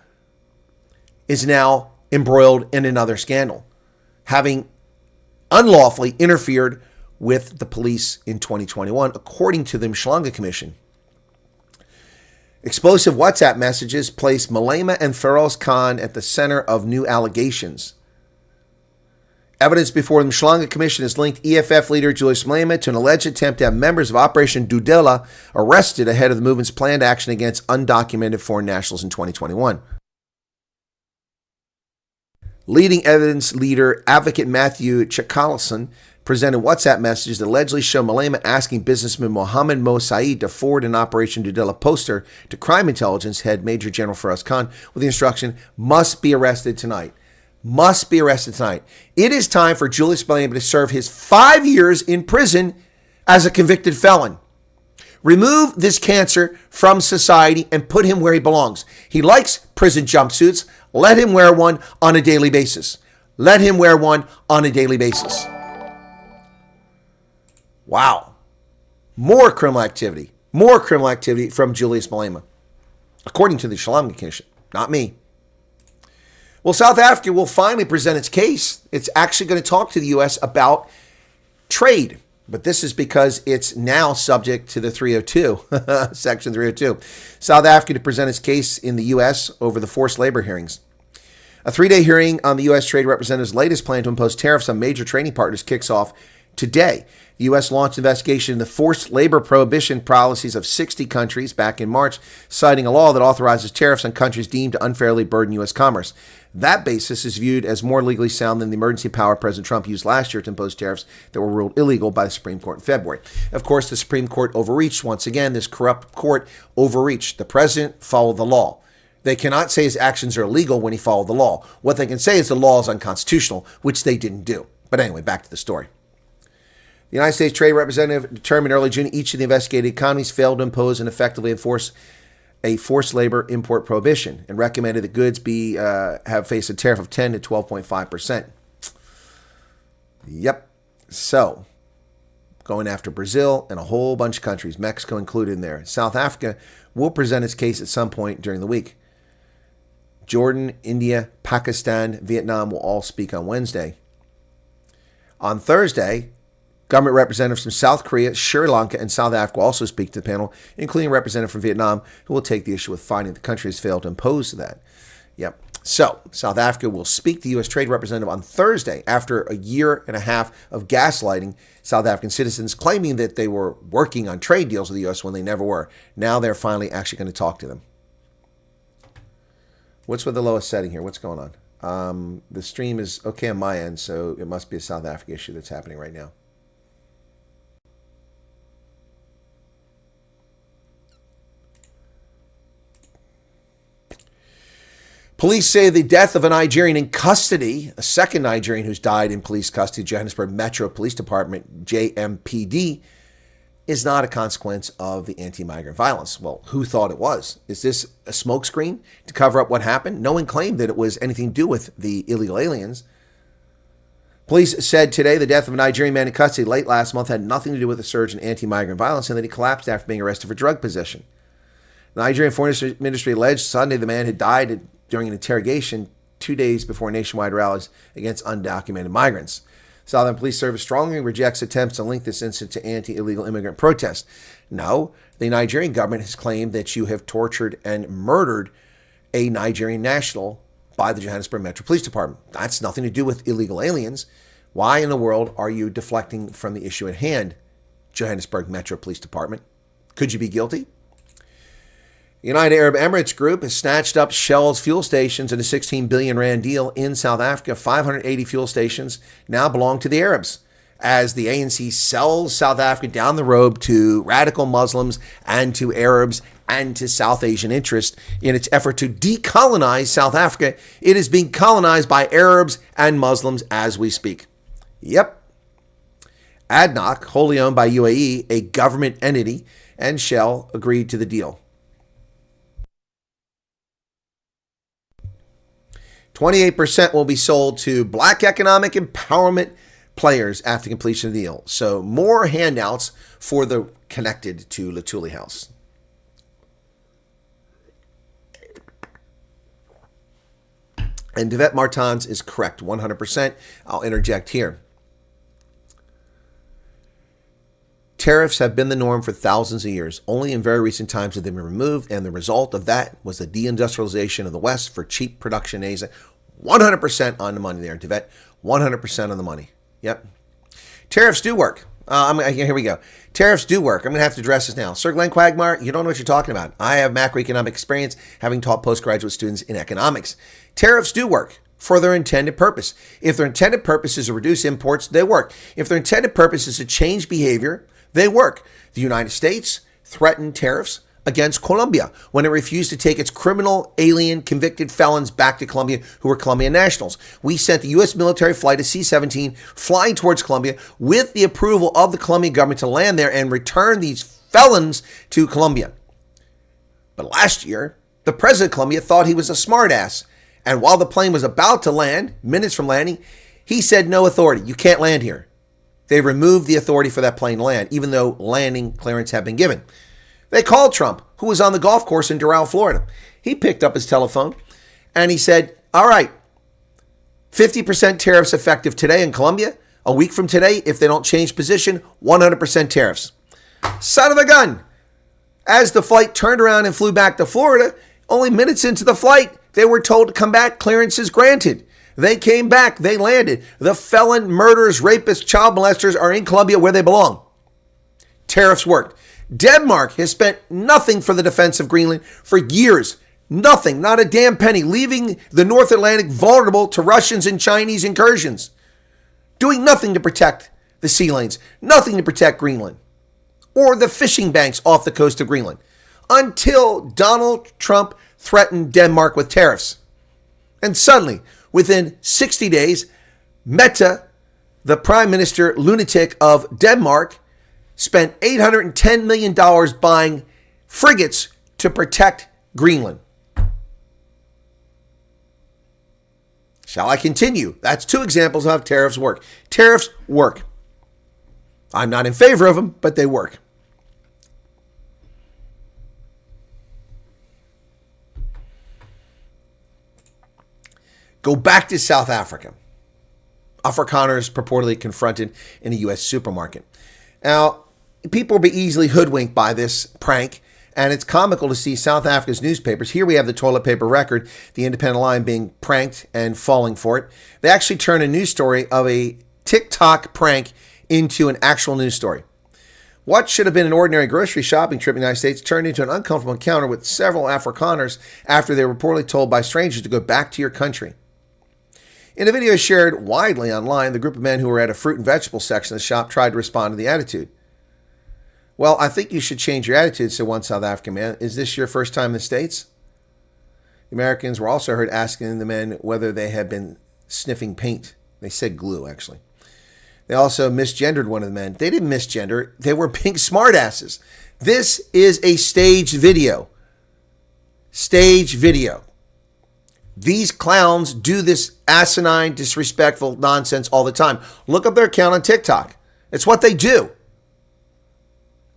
is now embroiled in another scandal, having unlawfully interfered with the police in 2021, according to the Mhlanga Commission. Explosive WhatsApp messages place Malema and Feroz Khan at the center of new allegations. Evidence before the Mhlanga Commission has linked EFF leader Julius Malema to an alleged attempt to have members of Operation Dudela arrested ahead of the movement's planned action against undocumented foreign nationals in 2021. Leading evidence leader advocate Matthew Chakalasan presented WhatsApp messages that allegedly show Malema asking businessman Mohammed Mo Saeed to forward an Operation Dudela poster to Crime Intelligence head Major General Feroz Khan with the instruction, must be arrested tonight. Must be arrested tonight. It is time for Julius Malema to serve his 5 years in prison as a convicted felon. Remove this cancer from society and put him where he belongs. He likes prison jumpsuits. Let him wear one on a daily basis. Let him wear one on a daily basis. Wow. More criminal activity. More criminal activity from Julius Malema, according to the Mhlanga Commission, not me. Well, South Africa will finally present its case. It's actually going to talk to the U.S. about trade. But this is because it's now subject to the 302, Section 302. South Africa to present its case in the U.S. over the forced labor hearings. A 3-day hearing on the U.S. Trade Representative's latest plan to impose tariffs on major trading partners kicks off today. The U.S. launched an investigation into the forced labor prohibition policies of 60 countries back in March, citing a law that authorizes tariffs on countries deemed to unfairly burden U.S. commerce. That basis is viewed as more legally sound than the emergency power President Trump used last year to impose tariffs that were ruled illegal by the Supreme Court in February. Of course, the Supreme Court overreached once again. This corrupt court overreached. The president followed the law. They cannot say his actions are illegal when he followed the law. What they can say is the law is unconstitutional, which they didn't do. But anyway, back to the story. The United States Trade Representative determined early June each of the investigated economies failed to impose and effectively enforce a forced labor import prohibition and recommended that goods have faced a tariff of 10 to 12.5%. Yep. So, going after Brazil and a whole bunch of countries, Mexico included in there. South Africa will present its case at some point during the week. Jordan, India, Pakistan, Vietnam will all speak on Wednesday. On Thursday, government representatives from South Korea, Sri Lanka, and South Africa will also speak to the panel, including a representative from Vietnam who will take the issue with finding the country has failed to impose that. Yep. So, South Africa will speak to the U.S. Trade Representative on Thursday after a year and a half of gaslighting South African citizens, claiming that they were working on trade deals with the U.S. when they never were. Now they're finally actually going to talk to them. What's with the lowest setting here? What's going on? The stream is okay on my end, so it must be a South Africa issue that's happening right now. Police say the death of a Nigerian in custody, a second Nigerian who's died in police custody, Johannesburg Metro Police Department, JMPD, is not a consequence of the anti-migrant violence. Well, who thought it was? Is this a smokescreen to cover up what happened? No one claimed that it was anything to do with the illegal aliens. Police said today the death of a Nigerian man in custody late last month had nothing to do with a surge in anti-migrant violence and that he collapsed after being arrested for drug possession. The Nigerian Foreign Ministry alleged Sunday the man had died during an interrogation 2 days before nationwide rallies against undocumented migrants. Southern Police Service strongly rejects attempts to link this incident to anti-illegal immigrant protests. No, the Nigerian government has claimed that you have tortured and murdered a Nigerian national by the Johannesburg Metro Police Department. That's nothing to do with illegal aliens. Why in the world are you deflecting from the issue at hand, Johannesburg Metro Police Department? Could you be guilty? United Arab Emirates Group has snatched up Shell's fuel stations in a 16 billion rand deal in South Africa. 580 fuel stations now belong to the Arabs as the ANC sells South Africa down the road to radical Muslims and to Arabs and to South Asian interests in its effort to decolonize South Africa. It is being colonized by Arabs and Muslims as we speak. Yep. ADNOC, wholly owned by UAE, a government entity, and Shell agreed to the deal. 28% will be sold to black economic empowerment players after completion of the deal. So more handouts for the connected to Latuli House. And Devette Martins is correct, 100%. I'll interject here. Tariffs have been the norm for thousands of years. Only in very recent times have they been removed, and the result of that was the deindustrialization of the West for cheap production in Asia. 100% on the money there, Devette. 100% on the money. Yep. Tariffs do work. Here we go. Tariffs do work. I'm going to have to address this now. Sir Glenn Quagmire, you don't know what you're talking about. I have macroeconomic experience, having taught postgraduate students in economics. Tariffs do work for their intended purpose. If their intended purpose is to reduce imports, they work. If their intended purpose is to change behavior, they work. The United States threatened tariffs against Colombia when it refused to take its criminal alien convicted felons back to Colombia who were Colombian nationals. We sent the U.S. military flight of C-17 flying towards Colombia with the approval of the Colombian government to land there and return these felons to Colombia. But last year, the president of Colombia thought he was a smartass. And while the plane was about to land, minutes from landing, he said, "No authority. You can't land here." They removed the authority for that plane to land, even though landing clearance had been given. They called Trump, who was on the golf course in Doral, Florida. He picked up his telephone and he said, "All right, 50% tariffs effective today in Colombia. A week from today, if they don't change position, 100% tariffs." Son of a gun. As the flight turned around and flew back to Florida, only minutes into the flight, they were told to come back, clearances granted. They came back, they landed. The felon, murderers, rapists, child molesters are in Colombia where they belong. Tariffs worked. Denmark has spent nothing for the defense of Greenland for years. Nothing, not a damn penny, leaving the North Atlantic vulnerable to Russians and Chinese incursions. Doing nothing to protect the sea lanes, nothing to protect Greenland or the fishing banks off the coast of Greenland until Donald Trump threatened Denmark with tariffs. And suddenly, within 60 days, Meta the Prime Minister lunatic of Denmark spent $810 million buying frigates to protect Greenland. Shall I continue? That's two examples of how tariffs work. Tariffs work. I'm not in favor of them, but they work. Go back to South Africa. Afrikaners purportedly confronted in a U.S. supermarket. Now, people will be easily hoodwinked by this prank, and it's comical to see South Africa's newspapers. Here we have the toilet paper record, the Independent Line being pranked and falling for it. They actually turn a news story of a TikTok prank into an actual news story. What should have been an ordinary grocery shopping trip in the United States turned into an uncomfortable encounter with several Afrikaners after they were reportedly told by strangers to go back to your country. In a video shared widely online, the group of men who were at a fruit and vegetable section of the shop tried to respond to the attitude. Well, I think you should change your attitude, said one South African man. Is this your first time in the States? The Americans were also heard asking the men whether they had been sniffing paint. They said glue, actually. They also misgendered one of the men. They didn't misgender. They were being smartasses. This is a staged video. Staged video. These clowns do this asinine, disrespectful nonsense all the time. Look up their account on TikTok. It's what they do.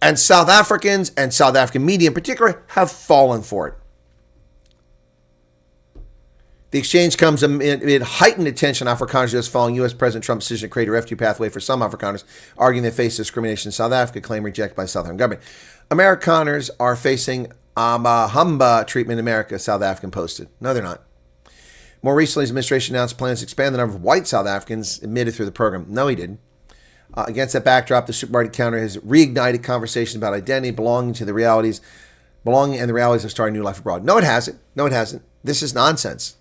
And South Africans and South African media in particular have fallen for it. The exchange comes amid heightened attention on Afrikaners just following U.S. President Trump's decision to create a refugee pathway for some Afrikaners, arguing they face discrimination in South Africa, claim rejected by the South African government. Amerikaners are facing humba treatment in America, South African posted. No, they're not. More recently, his administration announced plans to expand the number of white South Africans admitted through the program. No, he didn't. Against that backdrop, the supermarket counter has reignited conversations about identity, belonging and the realities of starting a new life abroad. No, it hasn't. No, it hasn't. This is nonsense.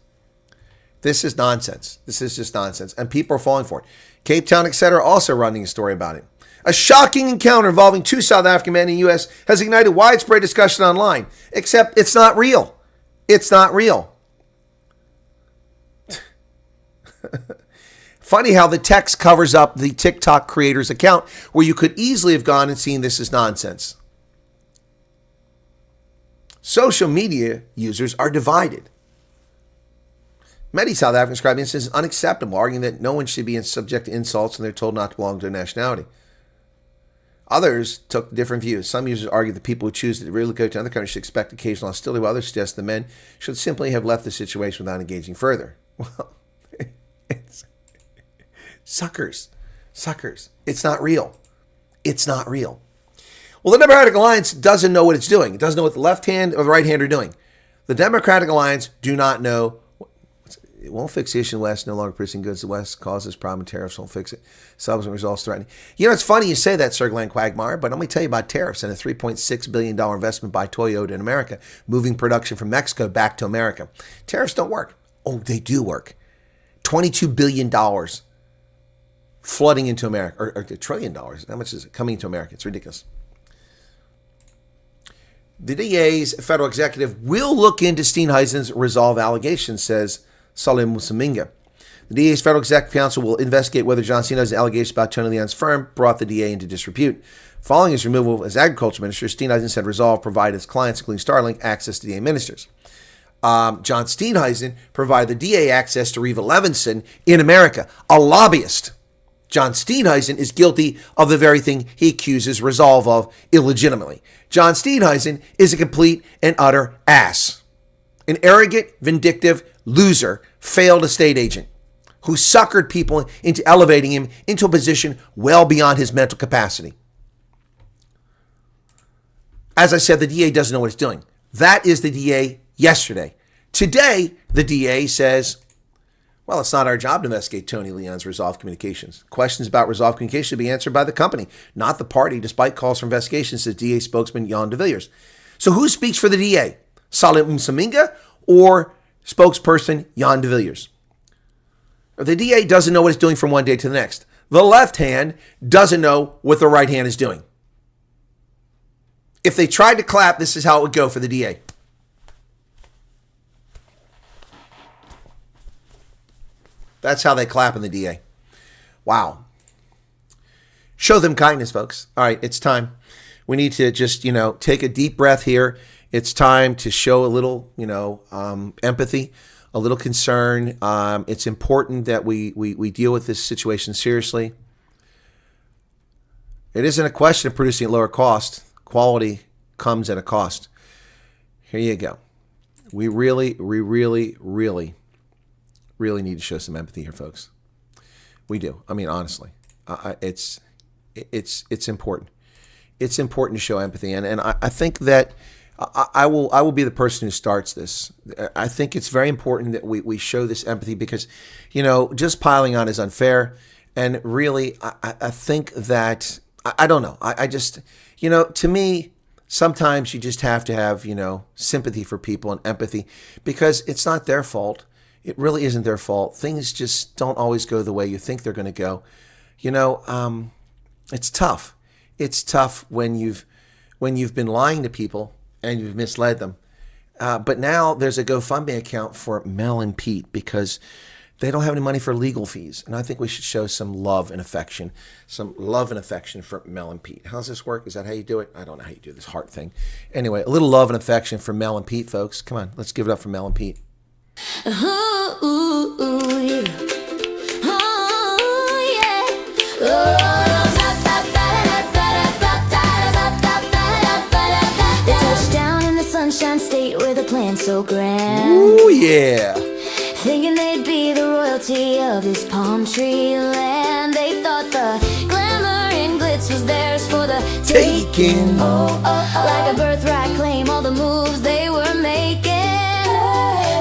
This is nonsense. This is just nonsense. And people are falling for it. Cape Town, etc., also running a story about it. A shocking encounter involving two South African men in the U.S. has ignited widespread discussion online. Except it's not real. It's not real. Funny how the text covers up the TikTok creator's account where you could easily have gone and seen this is nonsense. Social media users are divided. Many South Africans describe this as unacceptable, arguing that no one should be subject to insults and they're told not to belong to a nationality. Others took different views. Some users argue that people who choose to relocate to other countries should expect occasional hostility, while others suggest the men should simply have left the situation without engaging further. Well, it's suckers. It's not real. It's not real. Well, the Democratic Alliance doesn't know what it's doing. It doesn't know what the left hand or the right hand are doing. The Democratic Alliance do not know. It won't fix the issue in the West, no longer producing goods. The West causes problem and tariffs won't fix it. Subsequent results threatening. You know, it's funny you say that, Sir Glenn Quagmire, but let me tell you about tariffs and a $3.6 billion investment by Toyota in America, moving production from Mexico back to America. Tariffs don't work. Oh, they do work. $22 billion flooding into America, or $1 trillion. How much is it coming into America? It's ridiculous. The DA's federal executive will look into Steenhuisen's resolve allegations, says Salim Musaminga. The DA's Federal Executive Council will investigate whether John Steenhuisen's allegations about Tony Leon's firm brought the DA into disrepute. Following his removal as agriculture minister, Steenhuisen said Resolve provided his clients, including Starlink, access to DA ministers. John Steenhuisen provided the DA access to Reva Levinson in America, a lobbyist. John Steenhuisen is guilty of the very thing he accuses Resolve of illegitimately. John Steenhuisen is a complete and utter ass. An arrogant, vindictive loser, failed estate agent who suckered people into elevating him into a position well beyond his mental capacity. As I said, the DA doesn't know what it's doing. That is the DA yesterday. Today, the DA says, well, it's not our job to investigate Tony Leon's Resolve Communications. Questions about Resolve Communications should be answered by the company, not the party, despite calls for investigations, says DA spokesman Jan de Villiers. So who speaks for the DA? Salim Msaminga or spokesperson Jan de Villiers? The DA doesn't know what it's doing from one day to the next. The left hand doesn't know what the right hand is doing. If they tried to clap, this is how it would go for the DA. That's how they clap in the DA. Wow. Show them kindness, folks. All right, it's time. We need to just, take a deep breath here. It's time to show a little, empathy, a little concern. It's important that we deal with this situation seriously. It isn't a question of producing at lower cost. Quality comes at a cost. Here you go. We really need to show some empathy here, folks. We do. I mean, honestly, it's important. It's important to show empathy, and I think that I will be the person who starts this. I think it's very important that we show this empathy because, just piling on is unfair, and really, I think that I don't know. I just, to me, sometimes you just have to have, sympathy for people and empathy because it's not their fault. It really isn't their fault. Things just don't always go the way you think they're going to go. It's tough. It's tough when you've been lying to people and you've misled them. But now there's a GoFundMe account for Mel and Pete because they don't have any money for legal fees. And I think we should show some love and affection. Some love and affection for Mel and Pete. How does this work? Is that how you do it? I don't know how you do this heart thing. Anyway, a little love and affection for Mel and Pete, folks. Come on, let's give it up for Mel and Pete. Touchdown in the Sunshine State with a plan so grand. Ooh, yeah. Thinking they'd be the royalty of this palm tree land. They thought the glamour and glitz was theirs for the taking. Like a birthright claim, all the moves they were making.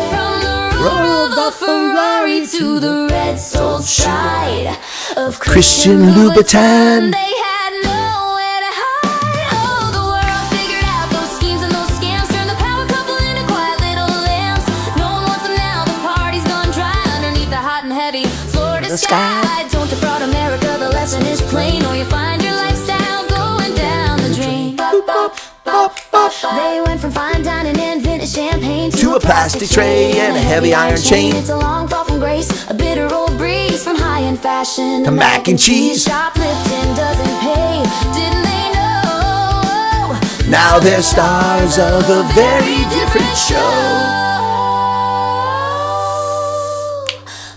From the royal Ferrari to the red soul stride of Christian Louboutin. They had nowhere to hide. Oh, the world figured out those schemes and those scams. Turned the power couple into quiet little lambs. No one wants them now, the party's gone dry underneath the hot and heavy Florida sky. Don't defraud America, the lesson is plain, or you find your lifestyle going down the drain. They went from fine dining and vintage champagne To a plastic tray and a heavy iron chain. It's a long fall from grace, a bitter old breeze from high-end fashion To mac and cheese. Shoplifting doesn't pay, didn't they know? Now they're stars of a very different show.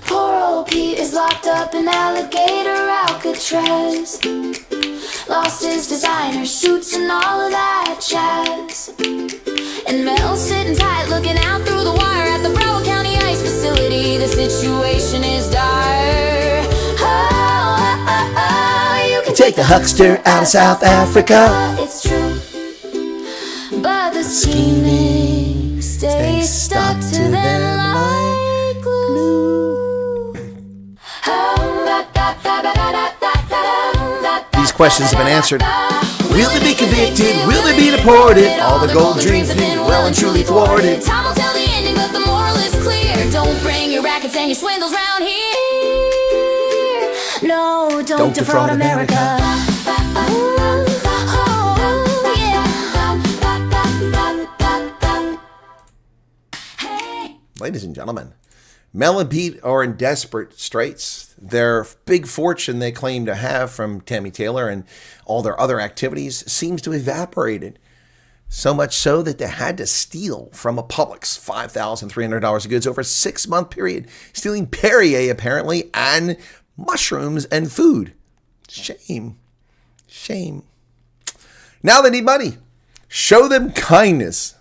Poor old Pete is locked up in alligator Alcatraz. Lost his designer suits and all of that jazz. And Mel's sitting tight, looking out through the wire at the Broward County Ice Facility. The situation is dire. You can Take the huckster out of South Africa. it's true, but the scheming stays stuck to them like glue. These questions have been answered. Will they be convicted? Will they be deported? All the gold dreams have been well and truly thwarted. Time will tell the ending, but the moral is clear. Don't bring your rackets and your swindles round here. No, don't defraud America. Oh, yeah. Hey. Ladies and gentlemen, Mel and Pete are in desperate straits. Their big fortune they claim to have from Tammy Taylor and all their other activities seems to have evaporated. So much so that they had to steal from a Publix $5,300 of goods over a 6-month period, stealing Perrier apparently and mushrooms and food. Shame. Shame. Now they need money. Show them kindness.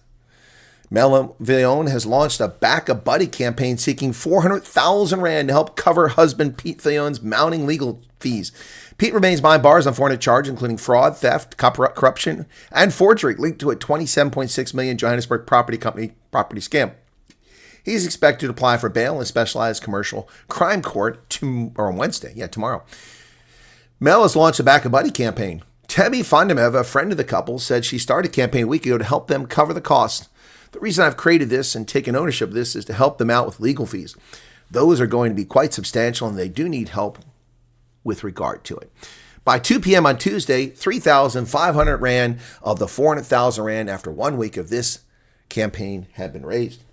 Mel Villon has launched a Back a Buddy campaign seeking 400,000 Rand to help cover husband Pete Villon's mounting legal fees. Pete remains behind bars on 400 charges, including fraud, theft, corruption, and forgery linked to a $27.6 million Johannesburg property scam. He's expected to apply for bail in a specialized commercial crime court on Wednesday. Tomorrow. Mel has launched a Back a Buddy campaign. Temi Fondemev, a friend of the couple, said she started a campaign a week ago to help them cover the costs. The reason I've created this and taken ownership of this is to help them out with legal fees. Those are going to be quite substantial, and they do need help with regard to it. By 2 p.m. on Tuesday, 3,500 Rand of the 400,000 Rand after 1 week of this campaign had been raised.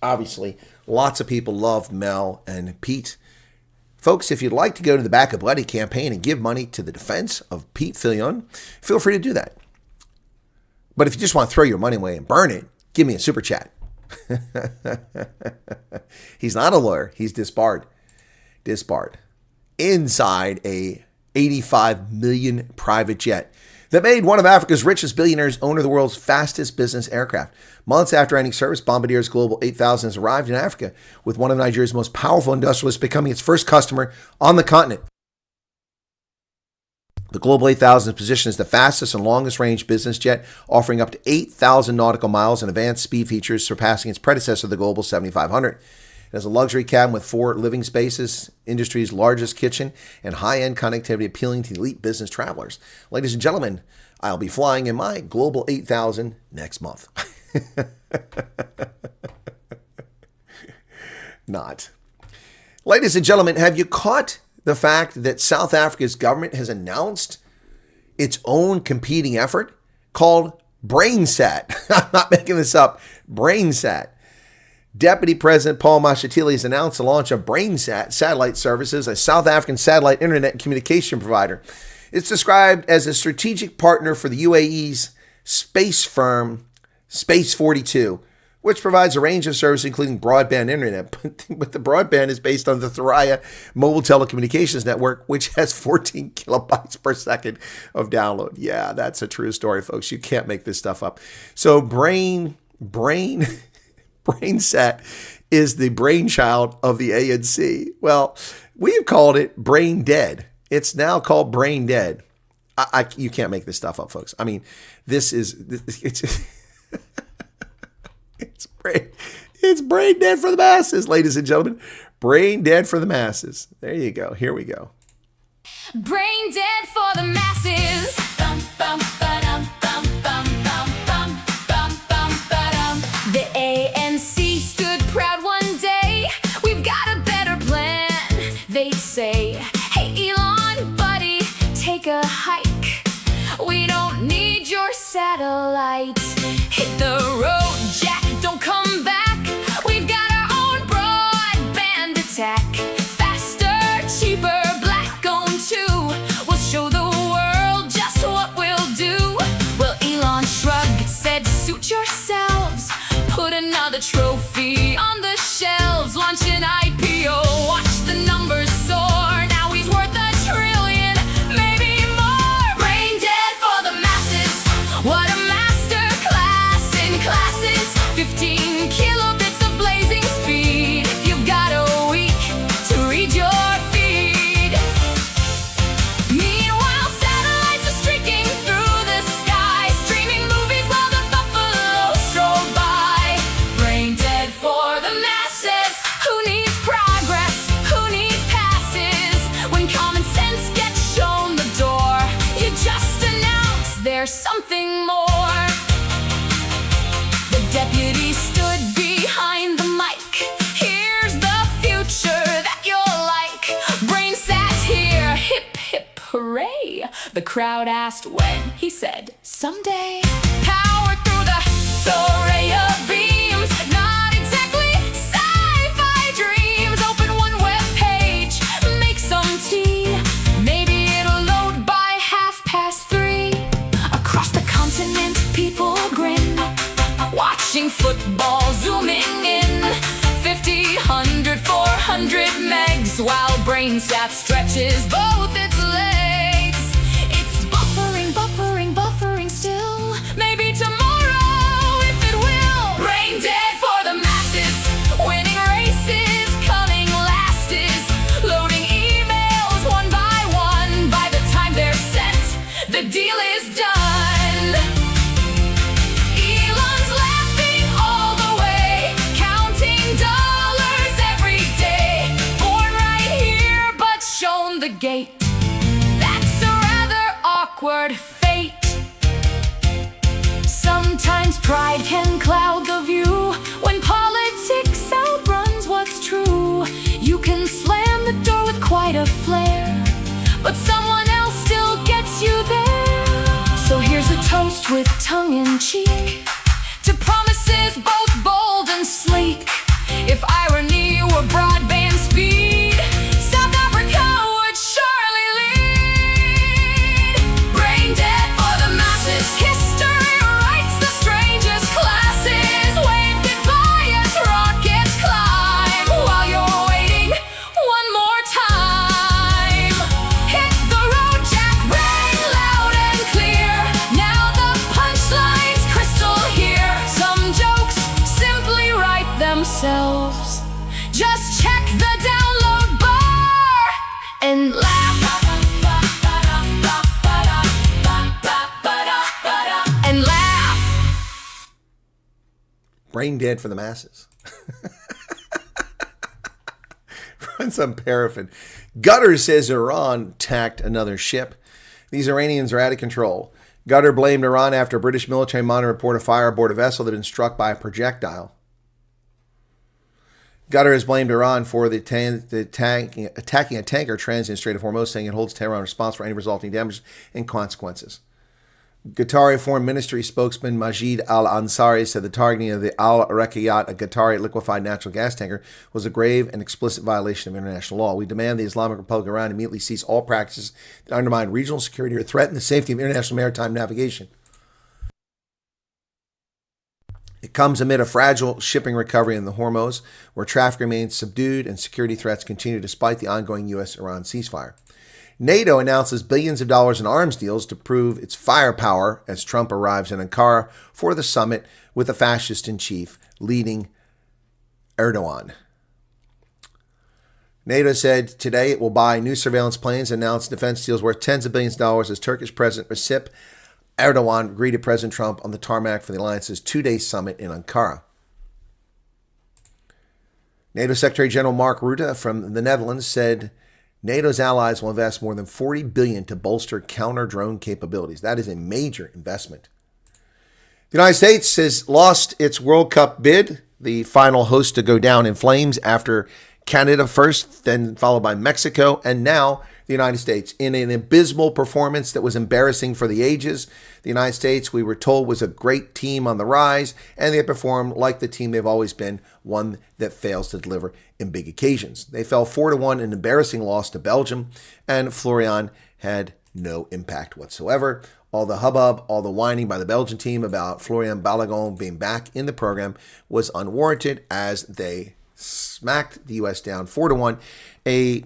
Obviously, lots of people love Mel and Pete. Folks, if you'd like to go to the Back a Buddy campaign and give money to the defense of Pete Fillon, feel free to do that. But if you just want to throw your money away and burn it, give me a super chat. He's not a lawyer. He's disbarred. Inside a $85 million private jet that made one of Africa's richest billionaires owner of the world's fastest business aircraft. Months after ending service, Bombardier's Global 8000 has arrived in Africa, with one of Nigeria's most powerful industrialists becoming its first customer on the continent. The Global 8000 is positioned as the fastest and longest range business jet, offering up to 8,000 nautical miles and advanced speed features, surpassing its predecessor, the Global 7500. It has a luxury cabin with 4 living spaces, industry's largest kitchen, and high-end connectivity appealing to elite business travelers. Ladies and gentlemen, I'll be flying in my Global 8000 next month. Not. Ladies and gentlemen, have you caught the fact that South Africa's government has announced its own competing effort called BrainSat? I'm not making this up. BrainSat. Deputy President Paul Mashatile has announced the launch of BrainSat satellite services, a South African satellite internet and communication provider. It's described as a strategic partner for the UAE's space firm Space 42, which provides a range of services, including broadband internet. But the broadband is based on the Thuraya mobile telecommunications network, which has 14 kilobytes per second of download. Yeah, that's a true story, folks. You can't make this stuff up. So BrainSat is the brainchild of the ANC. Well, we've called it Brain Dead. It's now called Brain Dead. You can't make this stuff up, folks. I mean, it's brain dead for the masses, ladies and gentlemen. Brain dead for the masses. There you go. Here we go. Brain dead for the masses. Bum, bum, ba-dum, bum, bum, bum, bum, bum, bum, ba-dum. The ANC stood proud one day. We've got a better plan. They'd say, hey Elon, buddy, take a hike. We don't need your satellite. Hit the road, Jack, don't come back. We've got our own broadband attack. Faster, cheaper, black-owned too. We'll show the world just what we'll do. Well, Elon shrugged, said, suit yourselves. Put another trophy on the shelves. Launch an IPO, watch the numbers soar. Now he's worth $1 trillion, maybe more. Brain dead for the masses. What a master class in classes. 15 kilobits of blazing speed. If you've got a week to read your feed. Meanwhile, satellites are streaking through the sky, streaming movies while the buffalo stroll by. Brain dead for the masses. Who needs progress? Who needs passes? When common sense gets shown the door, you just announce there's something more. The deputy stood behind the mic. Here's the future that you'll like. BrainSat's here, hip hip hooray. The crowd asked when. He said, someday. Power through the Thuraya beams. Not exactly sci-fi dreams. Open one web page, make some tea. Maybe it'll load by 3:30. Across the continent, people grin, watching football zooming in. 50, 100, 400 megs, while BrainSat stretches both its legs. It's buffering, buffering, buffering still. Maybe tomorrow, if it will. Brain dead for the masses. Winning races, coming last is loading emails one by one. By the time they're sent, the deal is done. Elon's laughing all the way, counting dollars every day. Born right here, but shown the gate. That's a rather awkward fate. Sometimes pride can cloud the view. When politics outruns what's true, you can slam the door with quite a flair, but someone else still gets you there. So here's a toast with tongue in cheek to promises both bold and sleek. If irony were broadband speed, South Africa themselves. Just check the download bar and laugh. And laugh. Brain dead for the masses. Run some paraffin. Qatar says Iran attacked another ship. These Iranians are out of control. Qatar blamed Iran after a British military monitor reported a fire aboard a vessel that had been struck by a projectile. Qatar has blamed Iran for attacking a tanker transit in the Strait of Hormuz, saying it holds Tehran responsible for any resulting damage and consequences. Qatari Foreign Ministry spokesman Majid al-Ansari said the targeting of the Al-Rakiyat, a Qatari liquefied natural gas tanker, was a grave and explicit violation of international law. We demand the Islamic Republic of Iran immediately cease all practices that undermine regional security or threaten the safety of international maritime navigation. It comes amid a fragile shipping recovery in the Hormuz, where traffic remains subdued and security threats continue despite the ongoing U.S.-Iran ceasefire. NATO announces billions of dollars in arms deals to prove its firepower as Trump arrives in Ankara for the summit with the fascist-in-chief leading Erdogan. NATO said today it will buy new surveillance planes and announce defense deals worth tens of billions of dollars as Turkish President Recep Erdogan greeted President Trump on the tarmac for the alliance's two-day summit in Ankara. NATO Secretary General Mark Rutte from the Netherlands said NATO's allies will invest more than $40 billion to bolster counter-drone capabilities. That is a major investment. The United States has lost its World Cup bid, the final host to go down in flames after Canada first, then followed by Mexico, and now the United States. In an abysmal performance that was embarrassing for the ages, the United States, we were told, was a great team on the rise, and they performed like the team they've always been, one that fails to deliver in big occasions. They fell 4-1, an embarrassing loss to Belgium, and Florian had no impact whatsoever. All the hubbub, all the whining by the Belgian team about Florian Balogun being back in the program was unwarranted as they smacked the U.S. down 4-1. A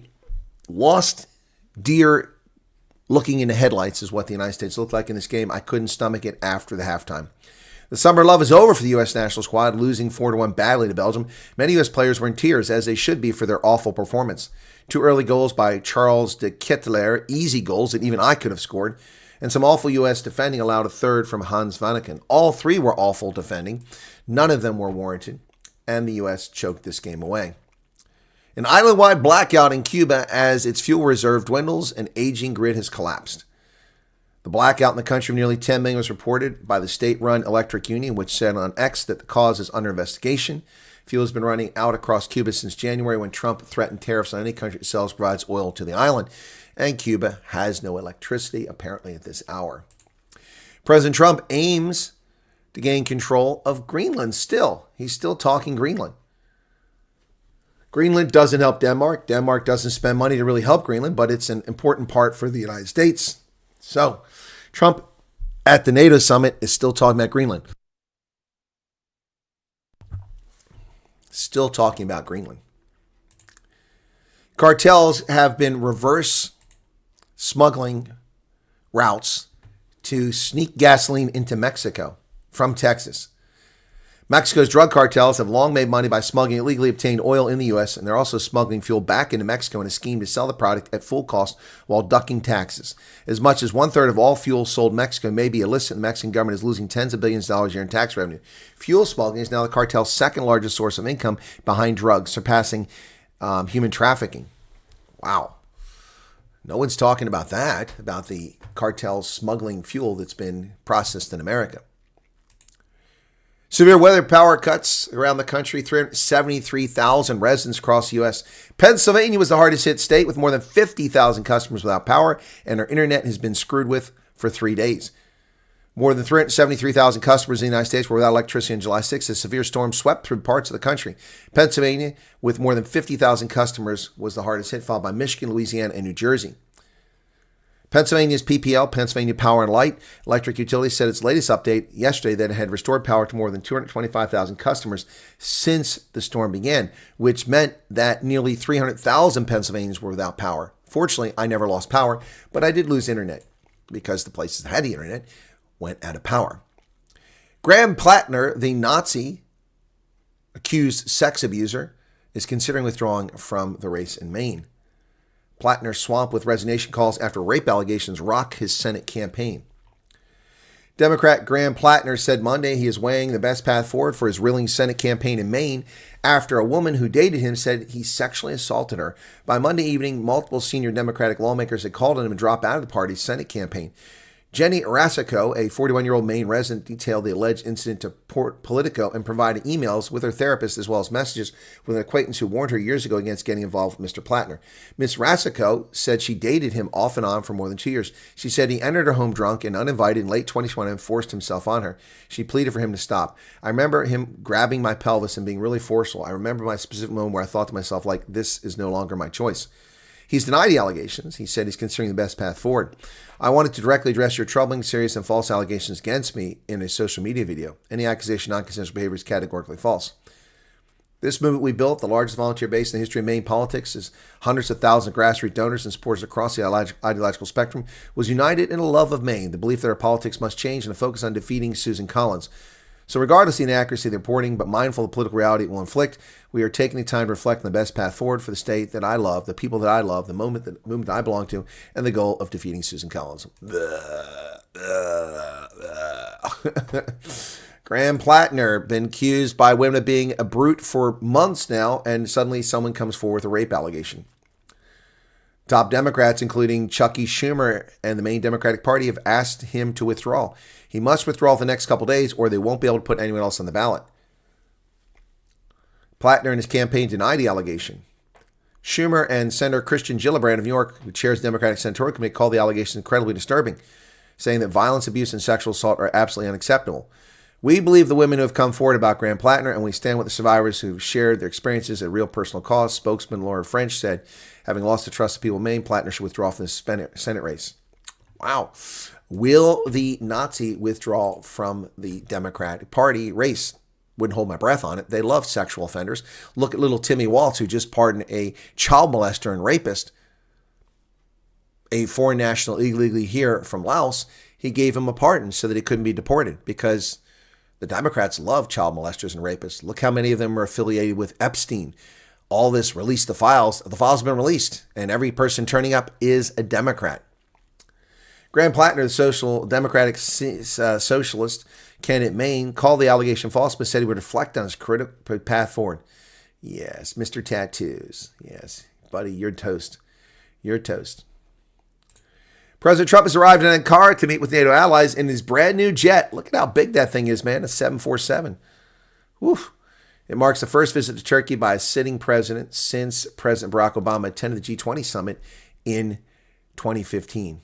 lost deer looking in the headlights is what the United States looked like in this game. I couldn't stomach it after the halftime. The summer of love is over for the U.S. national squad, losing 4-1 badly to Belgium. Many U.S. players were in tears, as they should be for their awful performance. 2 early goals by Charles de Ketelaere, easy goals that even I could have scored, and some awful U.S. defending allowed a third from Hans Vanaken. All 3 were awful defending. None of them were warranted, and the U.S. choked this game away. An island-wide blackout in Cuba as its fuel reserve dwindles and aging grid has collapsed. The blackout in the country of nearly 10 million was reported by the state-run electric union, which said on X that the cause is under investigation. Fuel has been running out across Cuba since January, when Trump threatened tariffs on any country that sells provides oil to the island. And Cuba has no electricity, apparently, at this hour. President Trump aims to gain control of Greenland still. He's still talking Greenland. Greenland doesn't help Denmark. Denmark doesn't spend money to really help Greenland, but it's an important part for the United States. So, Trump at the NATO summit is still talking about Greenland. Still talking about Greenland. Cartels have been reverse smuggling routes to sneak gasoline into Mexico from Texas. Mexico's drug cartels have long made money by smuggling illegally obtained oil in the U.S., and they're also smuggling fuel back into Mexico in a scheme to sell the product at full cost while ducking taxes. As much as 1/3 of all fuel sold in Mexico may be illicit, the Mexican government is losing tens of billions of dollars a year in tax revenue. Fuel smuggling is now the cartel's second largest source of income behind drugs, surpassing human trafficking. Wow. No one's talking about that, about the cartels smuggling fuel that's been processed in America. Severe weather power cuts around the country, 373,000 residents across the U.S. Pennsylvania was the hardest hit state with more than 50,000 customers without power, and our internet has been screwed with for 3 days. More than 373,000 customers in the United States were without electricity on July 6th as severe storms swept through parts of the country. Pennsylvania, with more than 50,000 customers, was the hardest hit, followed by Michigan, Louisiana, and New Jersey. Pennsylvania's PPL, Pennsylvania Power and Light Electric Utility, said its latest update yesterday that it had restored power to more than 225,000 customers since the storm began, which meant that nearly 300,000 Pennsylvanians were without power. Fortunately, I never lost power, but I did lose internet because the places that had the internet went out of power. Graham Plattner, the Nazi accused sex abuser, is considering withdrawing from the race in Maine. Plattner swamped with resignation calls after rape allegations rock his Senate campaign. Democrat Graham Plattner said Monday he is weighing the best path forward for his reeling Senate campaign in Maine after a woman who dated him said he sexually assaulted her. By Monday evening, multiple senior Democratic lawmakers had called on him to drop out of the party's Senate campaign. Jenny Rasico, a 41-year-old Maine resident, detailed the alleged incident to Politico and provided emails with her therapist as well as messages with an acquaintance who warned her years ago against getting involved with Mr. Plattner. Ms. Rasico said she dated him off and on for more than 2 years. She said he entered her home drunk and uninvited in late 2020 and forced himself on her. She pleaded for him to stop. I remember him grabbing my pelvis and being really forceful. I remember my specific moment where I thought to myself, like, this is no longer my choice. He's denied the allegations. He said he's considering the best path forward. I wanted to directly address your troubling, serious, and false allegations against me in a social media video. Any accusation of non-consensual behavior is categorically false. This movement we built, the largest volunteer base in the history of Maine politics, is hundreds of thousands of grassroots donors and supporters across the ideological spectrum, was united in a love of Maine, the belief that our politics must change, and a focus on defeating Susan Collins. So regardless of the inaccuracy of the reporting, but mindful of the political reality it will inflict, we are taking the time to reflect on the best path forward for the state that I love, the people that I love, the movement that I belong to, and the goal of defeating Susan Collins. Graham Plattner, been accused by women of being a brute for months now, and suddenly someone comes forward with a rape allegation. Top Democrats, including Chucky Schumer and the Maine Democratic Party, have asked him to withdraw. He must withdraw the next couple days or they won't be able to put anyone else on the ballot. Plattner and his campaign denied the allegation. Schumer and Senator Christian Gillibrand of New York, who chairs the Democratic Senatorial Committee, called the allegations incredibly disturbing, saying that violence, abuse, and sexual assault are absolutely unacceptable. We believe the women who have come forward about Graham Plattner, and we stand with the survivors who shared their experiences at real personal cost. Spokesman Laura French said, having lost the trust of people in Maine, Plattner should withdraw from the Senate race. Wow. Will the Nazi withdraw from the Democratic Party race? Wouldn't hold my breath on it. They love sexual offenders. Look at little Timmy Waltz, who just pardoned a child molester and rapist, a foreign national illegally here from Laos. He gave him a pardon so that he couldn't be deported because the Democrats love child molesters and rapists. Look how many of them are affiliated with Epstein. All this, release the files. The files have been released, and every person turning up is a Democrat. Graham Plattner, the social democratic socialist candidate in Maine, called the allegation false, but said he would reflect on his critical path forward. Yes, Mr. Tattoos. Yes, buddy, you're toast. You're toast. President Trump has arrived in Ankara to meet with NATO allies in his brand new jet. Look at how big that thing is, man. A 747. Woof. It marks the first visit to Turkey by a sitting president since President Barack Obama attended the G20 summit in 2015.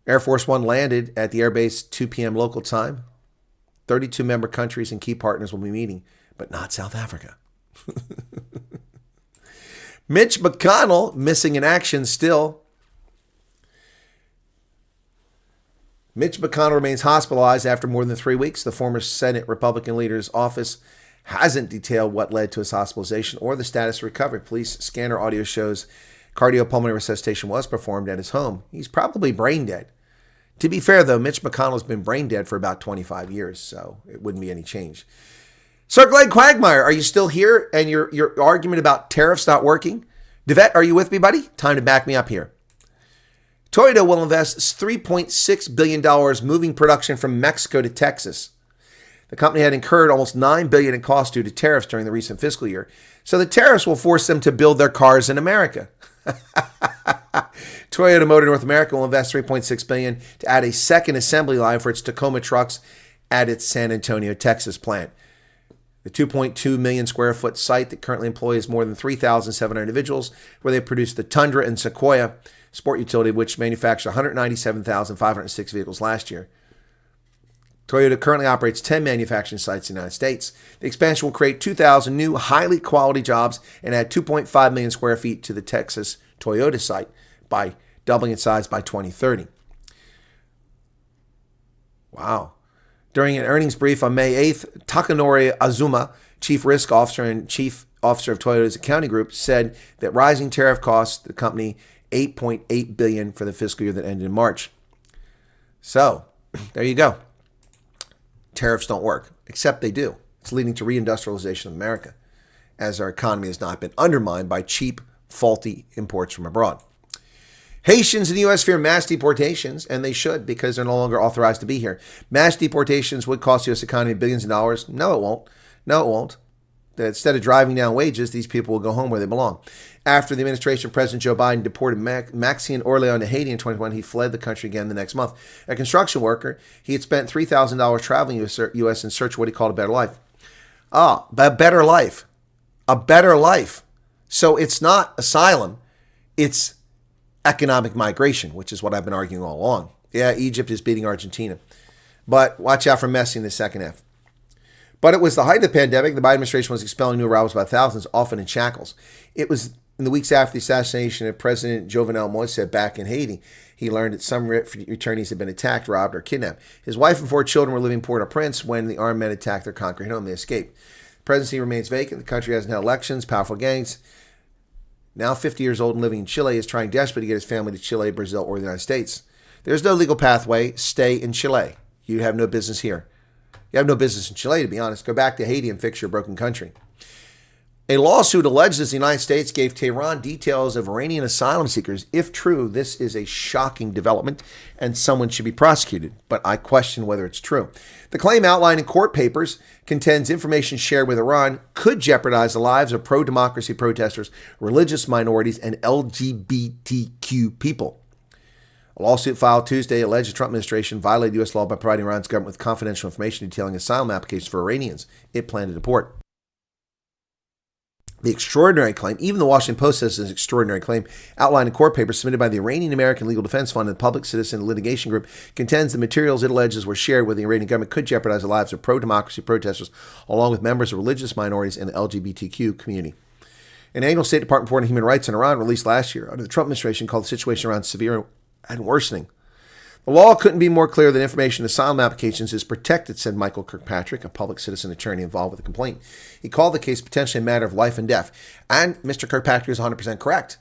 Air Force One landed at the airbase 2 p.m. local time. 32 member countries and key partners will be meeting, but not South Africa. Mitch McConnell missing in action still. Mitch McConnell remains hospitalized after more than 3 weeks. The former Senate Republican leader's office hasn't detailed what led to his hospitalization or the status of recovery. Police scanner audio shows cardiopulmonary resuscitation was performed at his home. He's probably brain dead. To be fair, though, Mitch McConnell's been brain dead for about 25 years, so it wouldn't be any change. Circle Leg Quagmire, are you still here and your argument about tariffs not working? DeVette, are you with me, buddy? Time to back me up here. Toyota will invest $3.6 billion moving production from Mexico to Texas. The company had incurred almost $9 billion in costs due to tariffs during the recent fiscal year, so the tariffs will force them to build their cars in America. Toyota Motor North America will invest $3.6 billion to add a second assembly line for its Tacoma trucks at its San Antonio, Texas plant. The 2.2 million square foot site that currently employs more than 3,700 individuals, where they produce the Tundra and Sequoia sport utility, which manufactured 197,506 vehicles last year. Toyota currently operates 10 manufacturing sites in the United States. The expansion will create 2,000 new, highly quality jobs and add 2.5 million square feet to the Texas Toyota site by doubling its size by 2030. Wow. During an earnings brief on May 8th, Takanori Azuma, Chief Risk Officer and Chief Officer of Toyota's accounting group, said that rising tariff cost the company $8.8 billion for the fiscal year that ended in March. So, there you go. Tariffs don't work, except they do. It's leading to reindustrialization of America, as our economy has not been undermined by cheap, faulty imports from abroad. Haitians in the U.S. fear mass deportations, and they should, because they're no longer authorized to be here. Mass deportations would cost the U.S. economy billions of dollars. No, it won't. No, it won't. Instead of driving down wages, these people will go home where they belong. After the administration of President Joe Biden deported Maxime Orlean to Haiti in 2021, he fled the country again the next month. A construction worker, he had spent $3,000 traveling the U.S. in search of what he called a better life. A better life. A better life. So it's not asylum. It's economic migration, which is what I've been arguing all along. Yeah, Egypt is beating Argentina. But watch out for Messi in the second half. But it was the height of the pandemic. The Biden administration was expelling new arrivals by thousands, often in shackles. It was in the weeks after the assassination of President Jovenel Moise back in Haiti. He learned that some returnees had been attacked, robbed, or kidnapped. His wife and 4 children were living in Port-au-Prince when the armed men attacked their concrete home. They escaped. The presidency remains vacant. The country hasn't held elections. Powerful gangs, now 50 years old and living in Chile, is trying desperately to get his family to Chile, Brazil, or the United States. There's no legal pathway. Stay in Chile. You have no business here. You have no business in Chile, to be honest. Go back to Haiti and fix your broken country. A lawsuit alleges the United States gave Tehran details of Iranian asylum seekers. If true, this is a shocking development, and someone should be prosecuted. But I question whether it's true. The claim outlined in court papers contends information shared with Iran could jeopardize the lives of pro-democracy protesters, religious minorities, and LGBTQ people. A lawsuit filed Tuesday alleged the Trump administration violated U.S. law by providing Iran's government with confidential information detailing asylum applications for Iranians it planned to deport. The extraordinary claim, even the Washington Post says it's an extraordinary claim, outlined in court papers submitted by the Iranian American Legal Defense Fund and the Public Citizen Litigation Group, contends the materials it alleges were shared with the Iranian government could jeopardize the lives of pro-democracy protesters, along with members of religious minorities and the LGBTQ community. An annual State Department report on human rights in Iran released last year under the Trump administration called the situation around severe and worsening. The law couldn't be more clear that information in asylum applications is protected, said Michael Kirkpatrick, a public citizen attorney involved with the complaint. He called the case potentially a matter of life and death. And Mr. Kirkpatrick is 100% correct.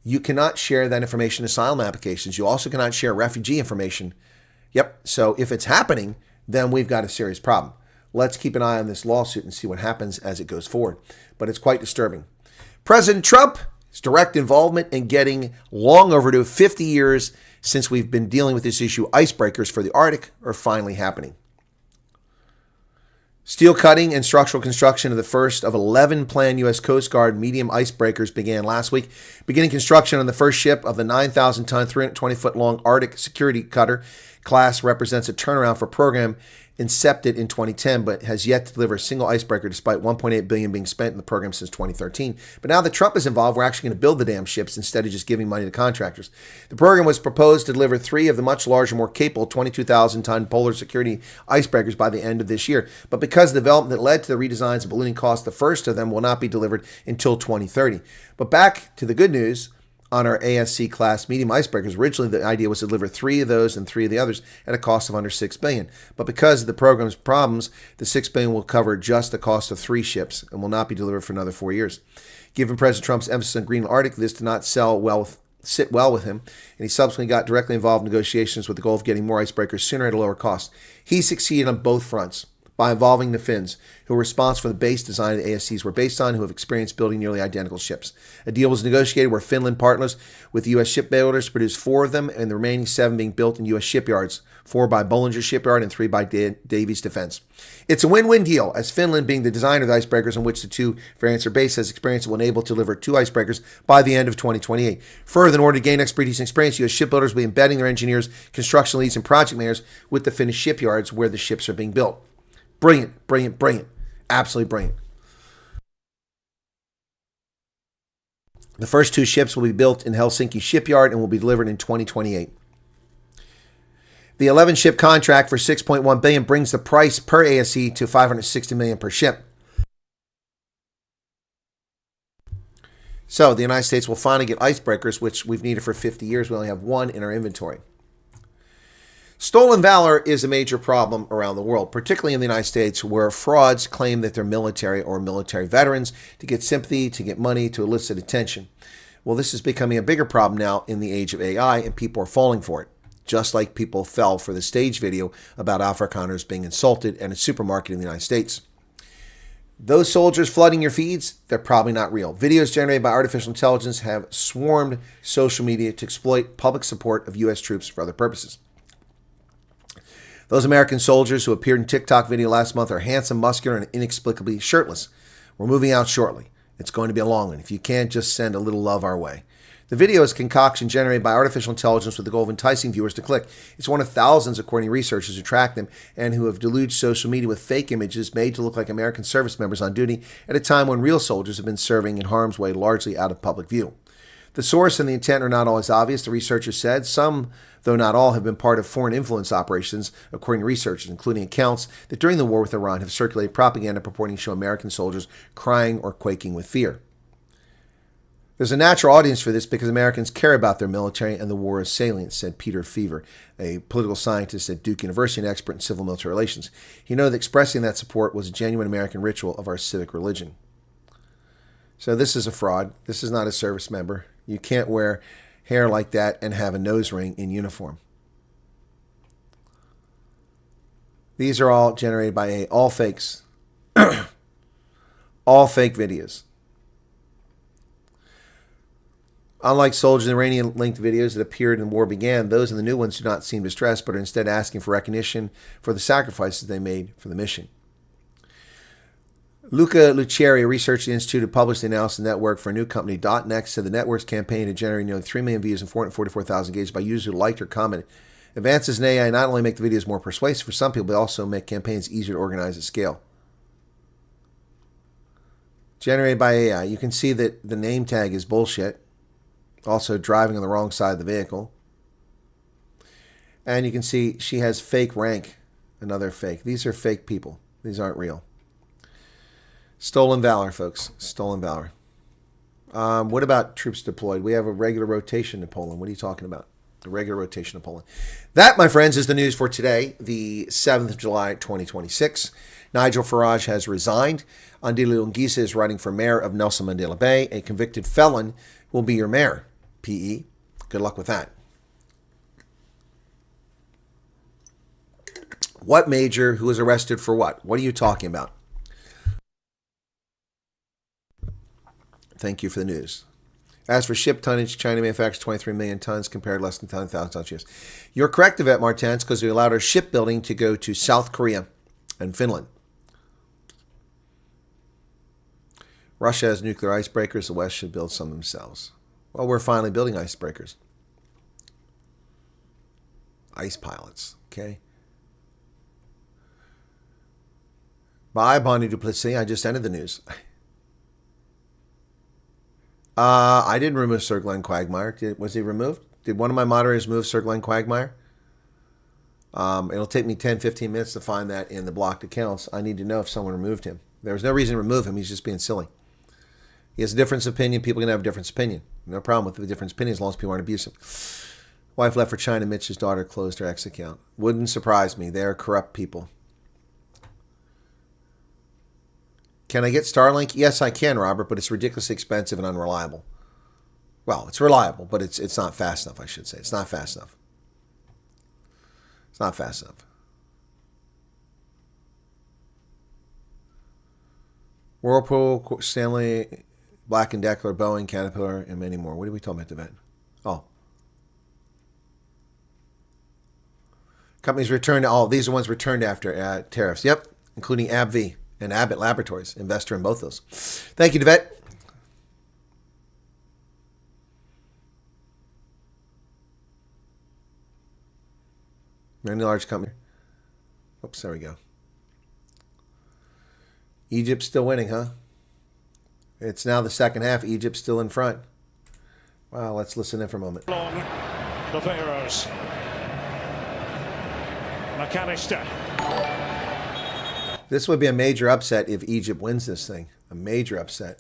You cannot share that information in asylum applications. You also cannot share refugee information. Yep. So if it's happening, then we've got a serious problem. Let's keep an eye on this lawsuit and see what happens as it goes forward. But it's quite disturbing. President Trump, his direct involvement in getting long overdue 50 years since we've been dealing with this issue, icebreakers for the Arctic are finally happening. Steel cutting and structural construction of the first of 11 planned U.S. Coast Guard medium icebreakers began last week. Beginning construction on the first ship of the 9,000-ton, 320-foot-long Arctic security cutter class represents a turnaround for a program incepted in 2010, but has yet to deliver a single icebreaker despite $1.8 billion being spent in the program since 2013. But now that Trump is involved, we're actually going to build the damn ships instead of just giving money to contractors. The program was proposed to deliver 3 of the much larger, more capable 22,000-ton polar security icebreakers by the end of this year. But because of the development that led to the redesigns and ballooning costs, the first of them will not be delivered until 2030. But back to the good news. On our ASC class medium icebreakers, originally the idea was to deliver 3 of those and 3 of the others at a cost of under $6 billion. But because of the program's problems, the $6 billion will cover just the cost of 3 ships and will not be delivered for another 4 years. Given President Trump's emphasis on Greenland Arctic, this did not sit well with him, and he subsequently got directly involved in negotiations with the goal of getting more icebreakers sooner at a lower cost. He succeeded on both fronts by involving the Finns, who were responsible for the base design of the ASCs were based on, who have experience building nearly identical ships. A deal was negotiated where Finland partners with U.S. shipbuilders to produce 4 of them, and the remaining 7 being built in U.S. shipyards, 4 by Bollinger Shipyard and 3 by Davies Defense. It's a win-win deal, as Finland, being the designer of the icebreakers on which the 2 variants are based, has experience that will enable to deliver 2 icebreakers by the end of 2028. Further, in order to gain expertise and experience, U.S. shipbuilders will be embedding their engineers, construction leads, and project managers with the Finnish shipyards where the ships are being built. Brilliant, brilliant, brilliant. Absolutely brilliant. The first 2 ships will be built in Helsinki shipyard and will be delivered in 2028. The 11-ship contract for $6.1 billion brings the price per ASC to $560 million per ship. So the United States will finally get icebreakers, which we've needed for 50 years. We only have 1 in our inventory. Stolen valor is a major problem around the world, particularly in the United States, where frauds claim that they're military or military veterans to get sympathy, to get money, to elicit attention. Well, this is becoming a bigger problem now in the age of AI, and people are falling for it, just like people fell for the stage video about Afrikaners being insulted in a supermarket in the United States. Those soldiers flooding your feeds, they're probably not real. Videos generated by artificial intelligence have swarmed social media to exploit public support of U.S. troops for other purposes. Those American soldiers who appeared in TikTok video last month are handsome, muscular, and inexplicably shirtless. We're moving out shortly. It's going to be a long one. If you can't, just send a little love our way. The video is a concoction generated by artificial intelligence with the goal of enticing viewers to click. It's one of thousands, according to researchers who track them and who have deluged social media with fake images made to look like American service members on duty at a time when real soldiers have been serving in harm's way, largely out of public view. The source and the intent are not always obvious, the researchers said. Some, though not all, have been part of foreign influence operations, according to researchers, including accounts that during the war with Iran have circulated propaganda purporting to show American soldiers crying or quaking with fear. There's a natural audience for this because Americans care about their military and the war is salient, said Peter Fever, a political scientist at Duke University and expert in civil military relations. He noted that expressing that support was a genuine American ritual of our civic religion. So this is a fraud. This is not a service member. You can't wear hair like that and have a nose ring in uniform. These are all generated by AI, all fakes. All fake videos. Unlike soldiers in Iranian-linked videos that appeared when the war began, those in the new ones do not seem distressed, but are instead asking for recognition for the sacrifices they made for the mission. Luca Luceri, a researcher at the Institute, who published the analysis network for a new company, .next, said the network's campaign had generated nearly 3 million views and 444,000 engagements by users who liked or commented. Advances in AI not only make the videos more persuasive for some people, but also make campaigns easier to organize at scale. Generated by AI. You can see that the name tag is bullshit. Also driving on the wrong side of the vehicle. And you can see she has fake rank. Another fake. These are fake people. These aren't real. Stolen valor, folks. Stolen valor. What about troops deployed? We have a regular rotation in Poland. What are you talking about? The regular rotation in Poland. That, my friends, is the news for today, the 7th of July, 2026. Nigel Farage has resigned. Andile Ongisa is running for mayor of Nelson Mandela Bay. A convicted felon will be your mayor. PE. Good luck with that. What major? Who was arrested for what? What are you talking about? Thank you for the news. As for ship tonnage, China manufactures 23 million tons compared to less than 10,000 tons. Yes. You're correct, Yvette Martens, because we allowed our shipbuilding to go to South Korea and Finland. Russia has nuclear icebreakers. The West should build some themselves. Well, we're finally building icebreakers. Ice pilots, okay? Bye, Bonnie Duplessis. I just ended the news. I didn't remove Sir Glenn Quagmire. Was he removed? Did one of my moderators move Sir Glenn Quagmire? It'll take me 10, 15 minutes to find that in the blocked accounts. I need to know if someone removed him. There was no reason to remove him. He's just being silly. He has a different opinion. People can have a different opinion. No problem with the different opinion as long as people aren't abusive. Wife left for China. Mitch's daughter closed her ex account. Wouldn't surprise me. They are corrupt people. Can I get Starlink? Yes, I can, Robert, but it's ridiculously expensive and unreliable. Well, it's reliable, but it's not fast enough, I should say. It's not fast enough. It's not fast enough. Whirlpool, Stanley, Black & Decker, Boeing, Caterpillar, and many more. What are we talking about, Devette? Oh. Companies returned to all. These are ones returned after tariffs. Yep, including AbbVie and Abbott Laboratories. Investor in both those. Thank you, Devette. Many large company. Oops, there we go. Egypt's still winning, huh? It's now the second half. Egypt's still in front. Wow, let's listen in for a moment. Long, the Pharaohs. McAllister. This would be a major upset if Egypt wins this thing. A major upset.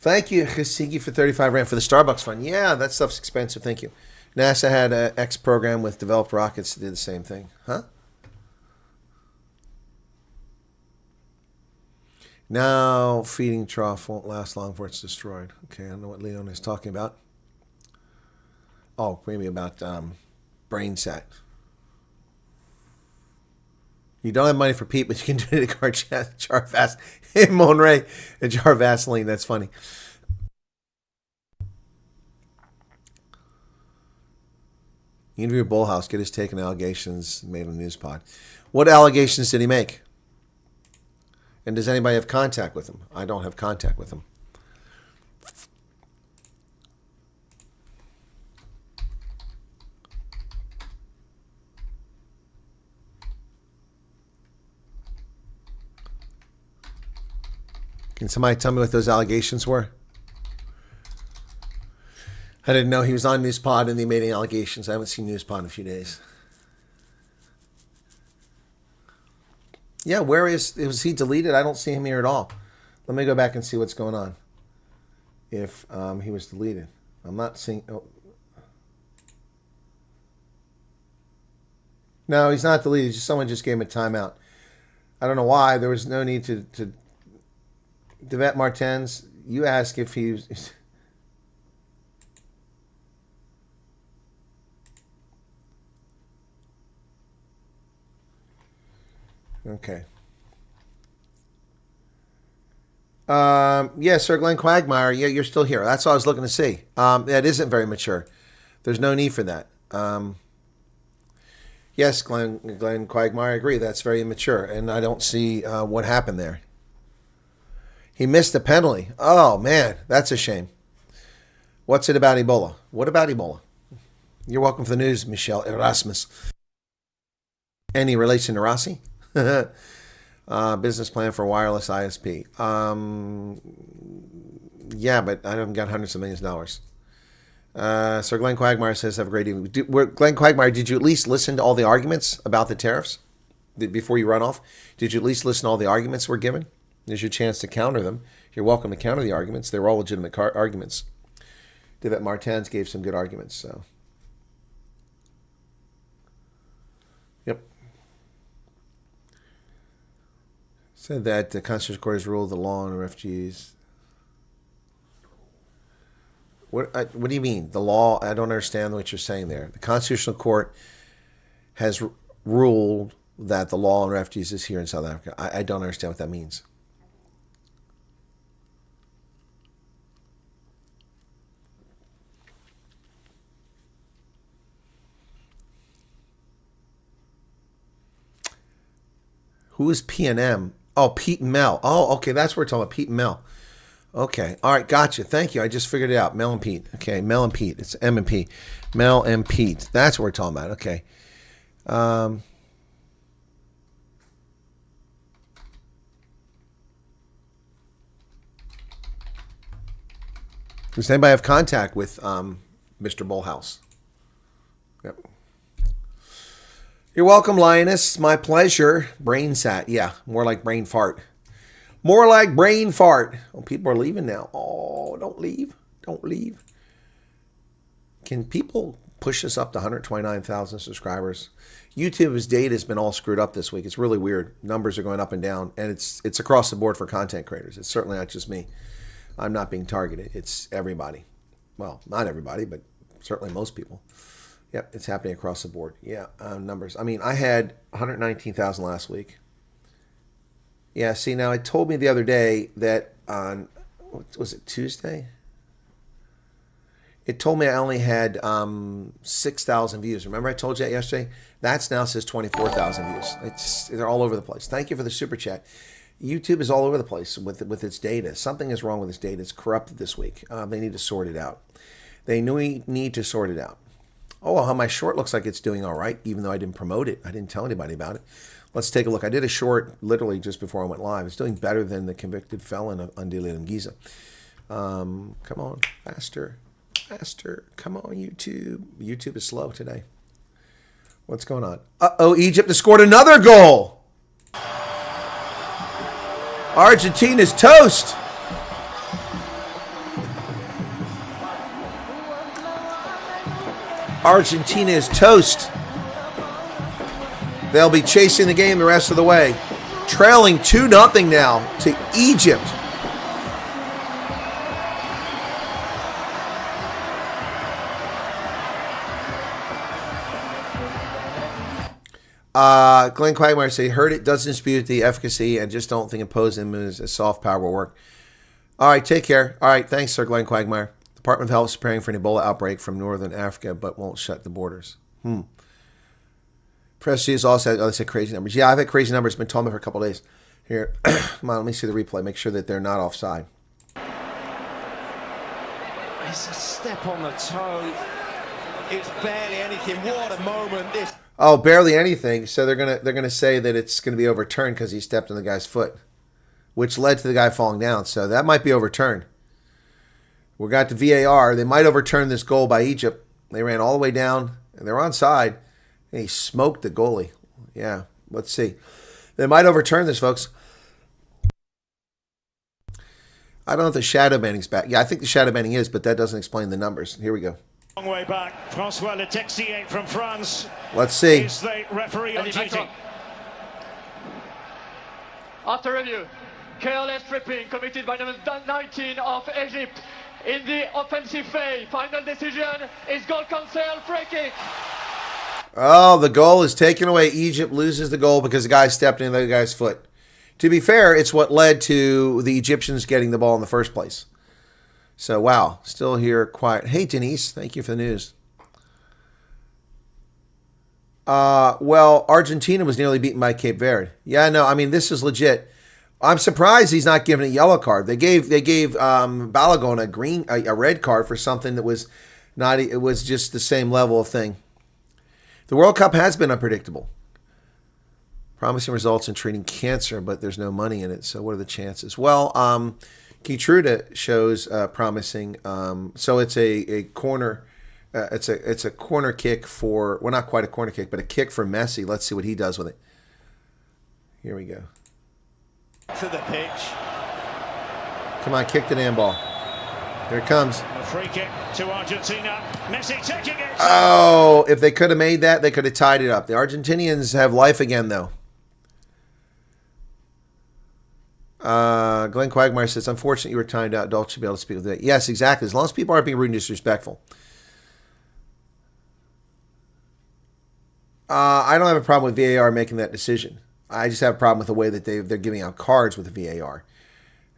Thank you, Hasigi, for 35 Rand for the Starbucks fund. Yeah, that stuff's expensive. Thank you. NASA had an X program with developed rockets that did the same thing. Huh? Now, feeding trough won't last long before it's destroyed. Okay, I don't know what Leon is talking about. Oh, maybe about brain set. You don't have money for Pete, but you can donate a jar of Vaseline. Hey, Monray, a jar of Vaseline. That's funny. Interview Bullhouse, get his take on allegations made on News Pod. What allegations did he make? And does anybody have contact with him? I don't have contact with him. Can somebody tell me what those allegations were? I didn't know he was on Newspod and they made any allegations. I haven't seen Newspod in a few days. Yeah, where was he deleted? I don't see him here at all. Let me go back and see what's going on. If he was deleted. I'm not seeing... Oh. No, he's not deleted. Someone just gave him a timeout. I don't know why. There was no need to Devet Martens, you ask if he was... Okay. Yeah, Sir Glenn Quagmire, yeah, you're still here. That's all I was looking to see. That isn't very mature. There's no need for that. Yes, Glenn Quagmire, I agree. That's very immature, and I don't see what happened there. He missed the penalty. Oh, man, that's a shame. What's it about Ebola? What about Ebola? You're welcome for the news, Michelle Erasmus. Any relation to Rossi? Business plan for wireless ISP. Yeah, but I haven't got hundreds of millions of dollars. Sir Glenn Quagmire says, have a great evening. Glenn Quagmire, did you at least listen to all the arguments about the tariffs before you run off? Did you at least listen to all the arguments we're given? There's your chance to counter them. You're welcome to counter the arguments. They were all legitimate arguments. Devet Martens gave some good arguments. So, yep. Said that the Constitutional Court has ruled the law on refugees. What do you mean? The law? I don't understand what you're saying there. The Constitutional Court has ruled that the law on refugees is here in South Africa. I don't understand what that means. Who is P&M? Oh, Pete and Mel. Oh, okay, that's what we're talking about, Pete and Mel. Okay, all right, gotcha. Thank you. I just figured it out. Mel and Pete. Okay, Mel and Pete. It's M and P. Mel and Pete. That's what we're talking about. Okay. Does anybody have contact with Mr. Bullhouse? Yep. You're welcome, Lioness. My pleasure. Brain sat. Yeah, more like brain fart. More like brain fart. Oh, people are leaving now. Oh, don't leave. Don't leave. Can people push us up to 129,000 subscribers? YouTube's data has been all screwed up this week. It's really weird. Numbers are going up and down, and it's across the board for content creators. It's certainly not just me. I'm not being targeted. It's everybody. Well, not everybody, but certainly most people. Yep, it's happening across the board. Yeah, numbers. I mean, I had 119,000 last week. Yeah, see, now it told me the other day that on, what was it, Tuesday? It told me I only had 6,000 views. Remember I told you that yesterday? That's now says 24,000 views. They're all over the place. Thank you for the super chat. YouTube is all over the place with its data. Something is wrong with its data. It's corrupted this week. They need to sort it out. They need to sort it out. Oh, well, how my short looks like it's doing all right, even though I didn't promote it. I didn't tell anybody about it. Let's take a look. I did a short literally just before I went live. It's doing better than the convicted felon of Undile Giza. Come on, faster, faster. Come on, YouTube. YouTube is slow today. What's going on? Uh-oh, Egypt has scored another goal. Argentina's toast. Argentina is toast. They'll be chasing the game the rest of the way. Trailing 2-0 now to Egypt. Glenn Quagmire say, heard it, doesn't dispute the efficacy, and just don't think imposing them as a soft power will work. All right, take care. All right, thanks, Sir Glenn Quagmire. Department of Health is preparing for an Ebola outbreak from northern Africa, but won't shut the borders. Press G also said, they said crazy numbers. Yeah, I've had crazy numbers. It's been told me for a couple of days. Here, come on, let me see the replay. Make sure that they're not offside. It's a step on the toe. It's barely anything. What a moment this. Oh, barely anything. So they're gonna say that it's gonna be overturned because he stepped on the guy's foot, which led to the guy falling down. So that might be overturned. We got the VAR. They might overturn this goal by Egypt. They ran all the way down, and they're onside, and he smoked the goalie. Yeah, let's see. They might overturn this, folks. I don't know if the shadow banning's back. Yeah, I think the shadow banning is, but that doesn't explain the numbers. Here we go. Long way back. François Le Texier from France. Let's see. Is the referee on duty. After review, careless tripping committed by number 19 of Egypt in the offensive phase. Final decision is goal cancelled, free kick. Oh, the goal is taken away. Egypt loses the goal because the guy stepped in the guy's foot. To be fair, it's what led to the Egyptians getting the ball in the first place. So, wow, still here quiet. Hey, Denise, thank you for the news. Well, Argentina was nearly beaten by Cape Verde. Yeah, no, I mean, this is legit. I'm surprised he's not given a yellow card. They gave Balogun a red card for something that was not. It was just the same level of thing. The World Cup has been unpredictable. Promising results in treating cancer, but there's no money in it. So what are the chances? Well, Keytruda shows promising. So it's a corner. It's a corner kick for, well, not quite a corner kick, but a kick for Messi. Let's see what he does with it. Here we go. To the pitch. Come on, kick the damn ball. Here it comes. A free kick to Argentina. Messi taking it. Oh, if they could have made that, they could have tied it up. The Argentinians have life again, though. Glenn Quagmire says, unfortunately, you were timed out. Adults should be able to speak with that. Yes, exactly. As long as people aren't being rude and disrespectful. I don't have a problem with VAR making that decision. I just have a problem with the way that they're giving out cards with the VAR.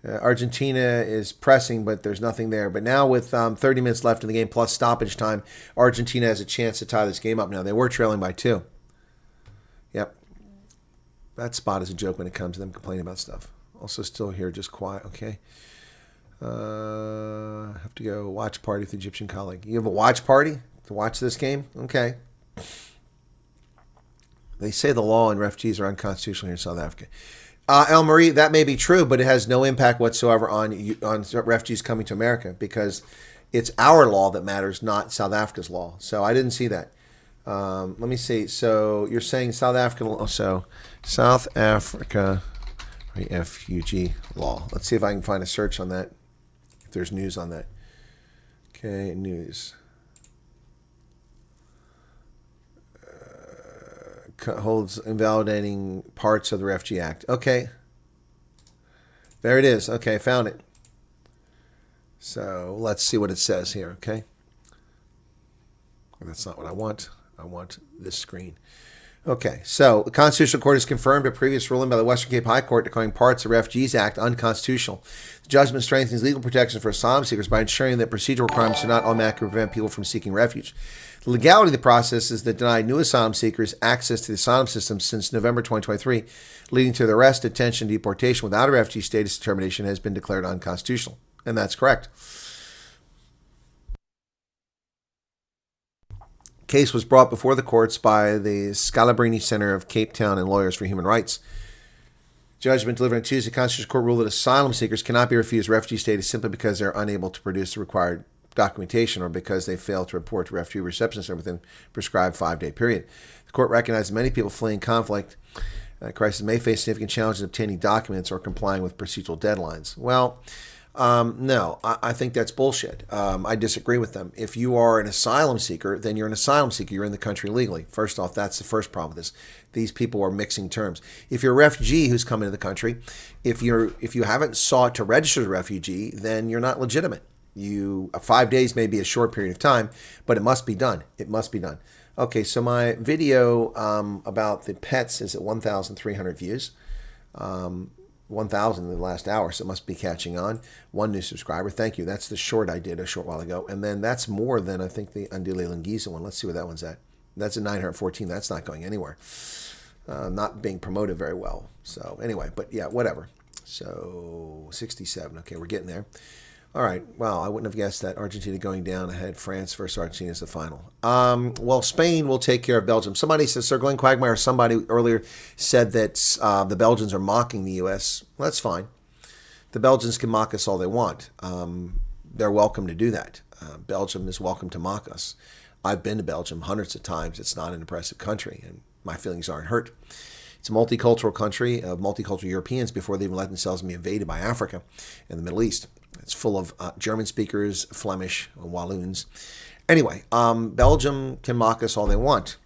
Argentina is pressing, but there's nothing there. But now with 30 minutes left in the game plus stoppage time, Argentina has a chance to tie this game up now. They were trailing by 2. Yep. That spot is a joke when it comes to them complaining about stuff. Also still here, just quiet. Okay. Have to go watch party with the Egyptian colleague. You have a watch party to watch this game? Okay. They say the law and refugees are unconstitutional here in South Africa. El Marie, that may be true, but it has no impact whatsoever on refugees coming to America because it's our law that matters, not South Africa's law. So I didn't see that. Let me see. So you're saying South African, so South Africa refugee law. Let's see if I can find a search on that, if there's news on that. Okay, news. Holds invalidating parts of the Refugee Act. Okay. There it is. Okay, found it. So let's see what it says here, okay? That's not what I want. I want this screen. Okay, so the Constitutional Court has confirmed a previous ruling by the Western Cape High Court declaring parts of the Refugees Act unconstitutional. The judgment strengthens legal protections for asylum seekers by ensuring that procedural requirements do not automatically prevent people from seeking refuge. The legality of the process is that denied new asylum seekers access to the asylum system since November 2023, leading to the arrest, detention, and deportation without a refugee status determination has been declared unconstitutional. And that's correct. Case was brought before the courts by the Scalabrini Center of Cape Town and Lawyers for Human Rights. Judgment delivered on Tuesday, the Constitutional Court ruled that asylum seekers cannot be refused refugee status simply because they're unable to produce the required documentation or because they fail to report to refugee reception center within prescribed 5-day period. The court recognized that many people fleeing conflict crisis may face significant challenges in obtaining documents or complying with procedural deadlines. Well, no, I think that's bullshit. I disagree with them. If you are an asylum seeker, then you're an asylum seeker. You're in the country legally. First off, that's the first problem with this. These people are mixing terms. If you're a refugee who's come into the country, if you haven't sought to register as a refugee, then you're not legitimate. 5 days may be a short period of time, but it must be done. It must be done. Okay, so my video about the pets is at 1,300 views. 1,000 in the last hour, so it must be catching on. One new subscriber. Thank you. That's the short I did a short while ago. And then that's more than, I think, the Andile Linguisa one. Let's see where that one's at. That's at 914. That's not going anywhere. Not being promoted very well. So anyway, but yeah, whatever. So 67. Okay, we're getting there. All right. Wow, I wouldn't have guessed that. Argentina going down ahead. France versus Argentina is the final. Well, Spain will take care of Belgium. Somebody said, Sir Glenn Quagmire, somebody earlier said that the Belgians are mocking the U.S. Well, that's fine. The Belgians can mock us all they want. They're welcome to do that. Belgium is welcome to mock us. I've been to Belgium hundreds of times. It's not an impressive country, and my feelings aren't hurt. It's a multicultural country of multicultural Europeans before they even let themselves be invaded by Africa and the Middle East. It's full of German speakers, Flemish, Walloons. Anyway, Belgium can mock us all they want.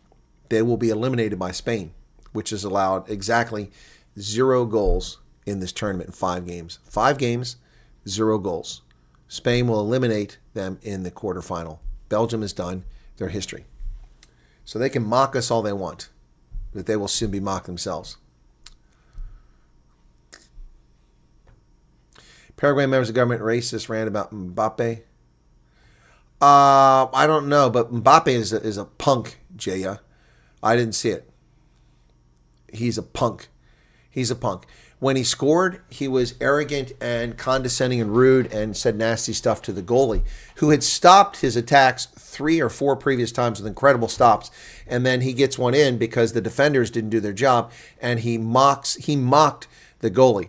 They will be eliminated by Spain, which has allowed exactly 0 goals in this tournament in 5 games. 5 games, 0 goals. Spain will eliminate them in the quarterfinal. Belgium is done. Their history. So they can mock us all they want, but they will soon be mocked themselves. Paraguay members of government racist rant about Mbappe. I don't know, but Mbappe is a punk, Jaya. I didn't see it. He's a punk. He's a punk. When he scored, he was arrogant and condescending and rude and said nasty stuff to the goalie, who had stopped his attacks 3 or 4 previous times with incredible stops. And then he gets one in because the defenders didn't do their job, and he mocked the goalie.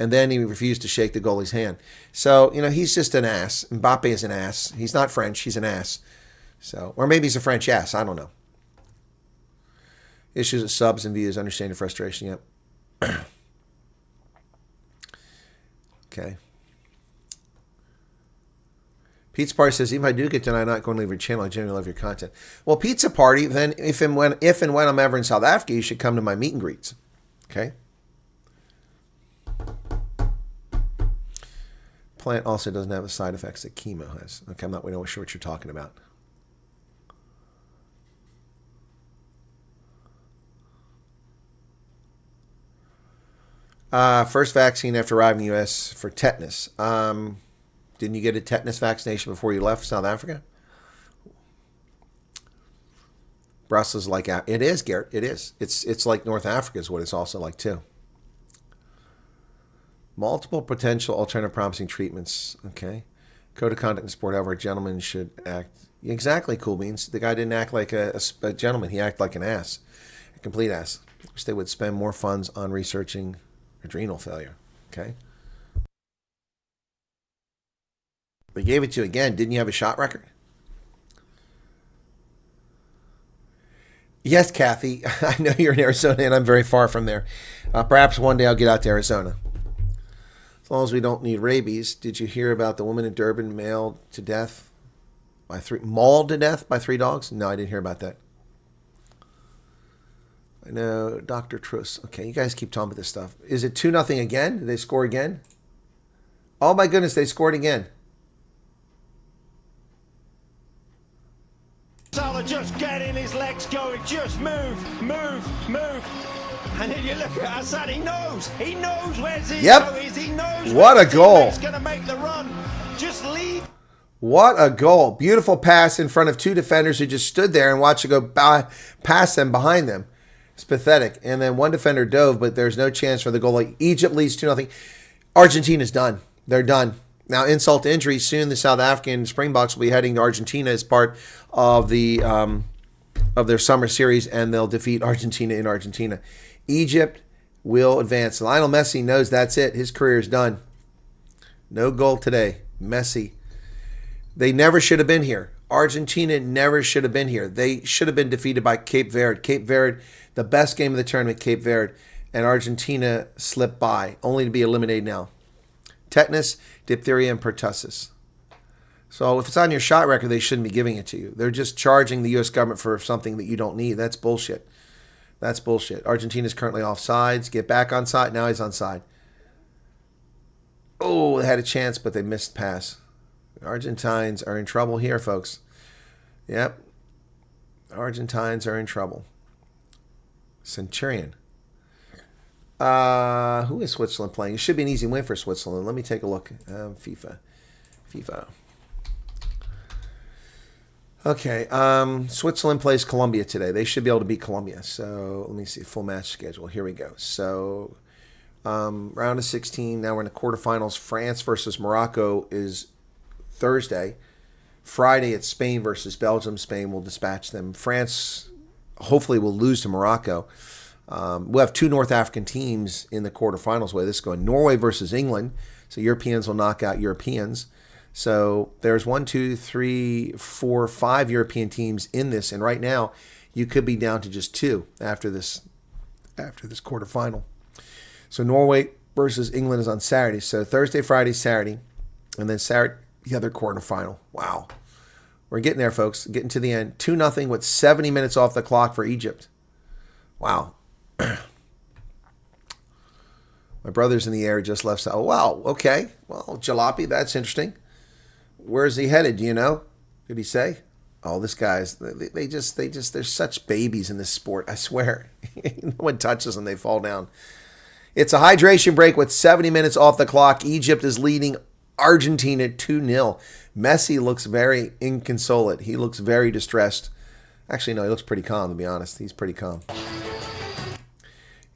And then he refused to shake the goalie's hand. So, he's just an ass. Mbappe is an ass. He's not French. He's an ass. So, or maybe he's a French ass. I don't know. Issues with subs and views. Understanding frustration. Yep. Okay. Pizza Party says, even if I do get done, I'm not going to leave your channel. I genuinely love your content. Well, Pizza Party, then if and when I'm ever in South Africa, you should come to my meet and greets. Okay? Plant also doesn't have the side effects that chemo has. Okay, we don't sure what you're talking about. First vaccine after arriving in the U.S. for tetanus. Didn't you get a tetanus vaccination before you left South Africa? Brussels like it is, Garrett. It is. It's like North Africa is what it's also like too. Multiple potential alternative promising treatments. Okay. Code of conduct in sport. However, a gentleman should act. Exactly, Cool Beans. The guy didn't act like a gentleman. He acted like an ass. A complete ass. Wish they would spend more funds on researching adrenal failure. Okay. They gave it to you again. Didn't you have a shot record? Yes, Kathy. I know you're in Arizona, and I'm very far from there. Perhaps one day I'll get out to Arizona. As long as we don't need rabies. Did you hear about the woman in Durban mauled to death by 3 dogs? No, I didn't hear about that. I know, Dr. Truss. Okay, you guys keep talking about this stuff. Is it 2-0 again? Did they score again? Oh my goodness, they scored again. Salah just getting his legs going, just move, move, move. And then you look at Assad, he knows where Zico is, he knows what a goal. He's going to make the run, just leave. What a goal. Beautiful pass in front of 2 defenders who just stood there and watched it go past them, behind them. It's pathetic. And then one defender dove, but there's no chance for the goal. Egypt leads 2-0. Argentina's done. They're done. Now, insult to injury, soon the South African Springboks will be heading to Argentina as part of their summer series, and they'll defeat Argentina in Argentina. Egypt will advance. Lionel Messi knows that's it. His career is done. No goal today. Messi. They never should have been here. Argentina never should have been here. They should have been defeated by Cape Verde. Cape Verde, the best game of the tournament, Cape Verde. And Argentina slipped by, only to be eliminated now. Tetanus, diphtheria, and pertussis. So if it's on your shot record, they shouldn't be giving it to you. They're just charging the U.S. government for something that you don't need. That's bullshit. That's bullshit. Argentina's currently offsides. Get back on side. Now he's on side. Oh, they had a chance, but they missed pass. Argentines are in trouble here, folks. Yep. Argentines are in trouble. Centurion. Who is Switzerland playing? It should be an easy win for Switzerland. Let me take a look. FIFA. Okay. Switzerland plays Colombia today. They should be able to beat Colombia. So let me see. Full match schedule. Here we go. So round of 16. Now we're in the quarterfinals. France versus Morocco is Thursday. Friday it's Spain versus Belgium. Spain will dispatch them. France hopefully will lose to Morocco. We'll have two North African teams in the quarterfinals. The way this is going. Norway versus England. So Europeans will knock out Europeans. So there's 1, 2, 3, 4, 5 European teams in this. And right now you could be down to just 2 after this quarterfinal. So Norway versus England is on Saturday. So Thursday, Friday, Saturday. And then Saturday, the other quarterfinal. Wow. We're getting there, folks. Getting to the end. 2-0 with 70 minutes off the clock for Egypt. Wow. My brother's in the air, just left. Oh, wow. Okay. Well, Jalopy, that's interesting. Where's he headed? Do you know? Did he say? Oh, this guy's, they just, they're such babies in this sport. I swear. No one touches them, they fall down. It's a hydration break with 70 minutes off the clock. Egypt is leading Argentina 2-0. Messi looks very inconsolate. He looks very distressed. Actually, no, he looks pretty calm, to be honest. He's pretty calm.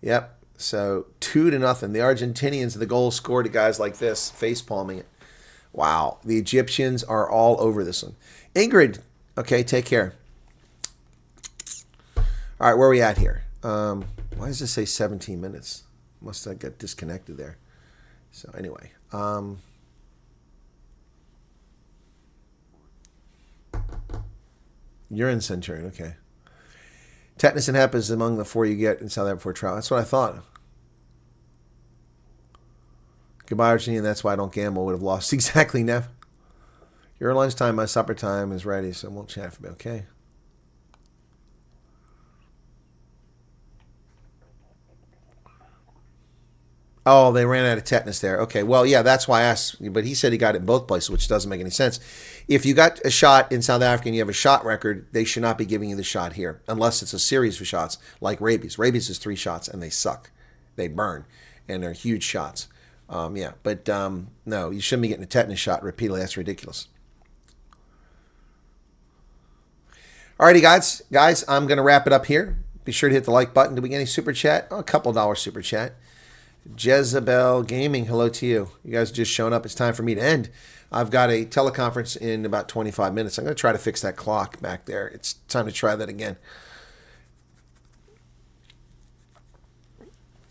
Yep. So 2-0. The Argentinians, the goal scored to guys like this, face palming it. Wow. The Egyptians are all over this one. Ingrid, okay, take care. All right, where are we at here? Why does this say 17 minutes? Must have got disconnected there. So anyway. You're in Centurion, okay. Tetanus and hep is among the 4 you get in South Africa before trial. That's what I thought. Goodbye, Argentina. That's why I don't gamble. Would have lost. Exactly, Nev. Your lunchtime, my supper time is ready, so we'll chat for a bit, okay? Oh, they ran out of tetanus there. Okay, well, yeah, that's why I asked. But he said he got it in both places, which doesn't make any sense. If you got a shot in South Africa and you have a shot record, they should not be giving you the shot here, unless it's a series of shots like rabies. Rabies is 3 shots, and they suck. They burn, and they're huge shots. No, you shouldn't be getting a tetanus shot repeatedly. That's ridiculous. Alrighty, guys, I'm going to wrap it up here. Be sure to hit the like button. Did we get any super chat? Oh, a couple $1 super chat. Jezebel Gaming, hello to you. You guys just shown up. It's time for me to end. I've got a teleconference in about 25 minutes. I'm going to try to fix that clock back there. It's time to try that again.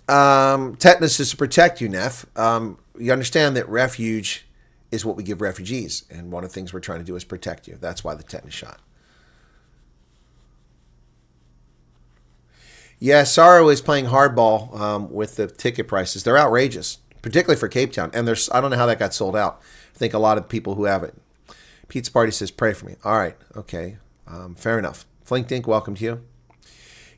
Tetanus is to protect you, Neff. You understand that refuge is what we give refugees, and one of the things we're trying to do is protect you. That's why the tetanus shot. Yeah, Sorrow is playing hardball with the ticket prices. They're outrageous, particularly for Cape Town. And I don't know how that got sold out. I think a lot of people who have it. Pete's Party says, pray for me. All right, okay, fair enough. Flink Dink, welcome to you.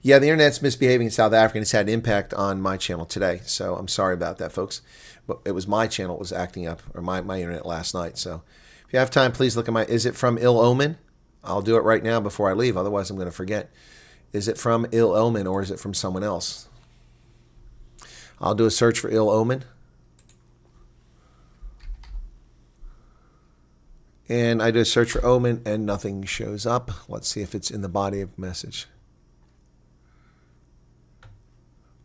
Yeah, the internet's misbehaving in South Africa, and it's had an impact on my channel today. So I'm sorry about that, folks. But it was my channel that was acting up, or my internet last night. So if you have time, please look at my, is it from Ill Omen? I'll do it right now before I leave. Otherwise, I'm going to forget. Is it from Ill Omen or is it from someone else? I'll do a search for Ill Omen. And I do a search for Omen and nothing shows up. Let's see if it's in the body of the message.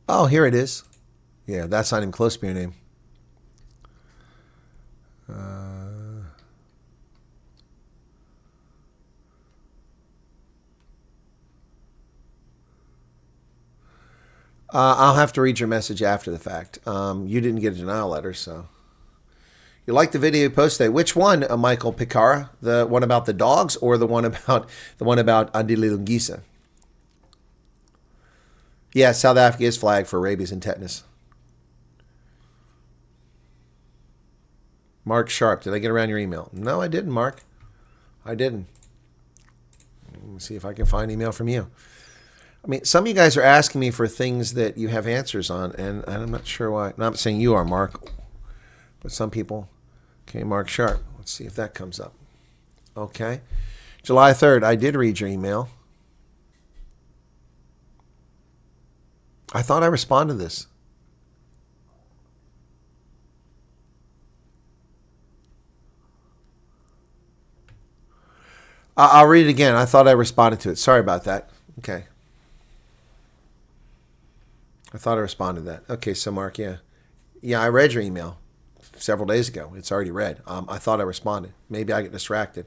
Oh, here it is. Yeah, that's not even close to your name. I'll have to read your message after the fact. You didn't get a denial letter, so. You like the video post today. Which one, Michael Picara? The one about the dogs or the one about Andililungisa? Yeah, South Africa is flagged for rabies and tetanus. Mark Sharp, did I get around your email? No, I didn't, Mark. I didn't. Let me see if I can find email from you. I mean, some of you guys are asking me for things that you have answers on, and I'm not sure why. I'm not saying you are, Mark, but some people. Okay, Mark Sharp. Let's see if that comes up. Okay. July 3rd, I did read your email. I thought I responded to this. I'll read it again. I thought I responded to it. Sorry about that. Okay. I thought I responded to that. Okay, so Mark, yeah. Yeah, I read your email several days ago. It's already read. I thought I responded. Maybe I get distracted.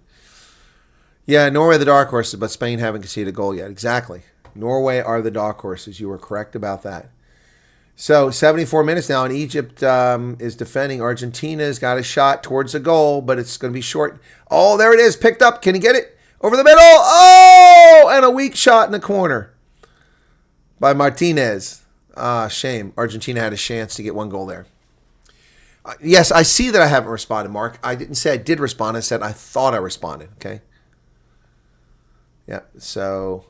Yeah, Norway the dark horses, but Spain haven't conceded a goal yet. Exactly. Norway are the dark horses. You were correct about that. So 74 minutes now, and Egypt is defending. Argentina's got a shot towards the goal, but it's going to be short. Oh, there it is. Picked up. Can he get it? Over the middle. Oh, and a weak shot in the corner by Martinez. Shame. Argentina had a chance to get one goal there. Yes, I see that I haven't responded, Mark. I didn't say I did respond. I said I thought I responded. Okay. Yep. So,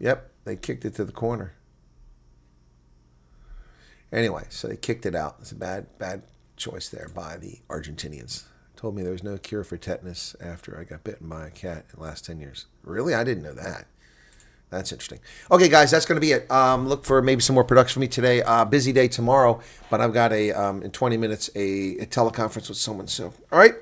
yep, they kicked it to the corner. Anyway, so they kicked it out. It's a bad choice there by the Argentinians. Told me there was no cure for tetanus after I got bitten by a cat in the last 10 years. Really? I didn't know that. That's interesting. Okay, guys, that's going to be it. Look for maybe some more production for me today. Busy day tomorrow, but I've got in 20 minutes a teleconference with someone. So, all right.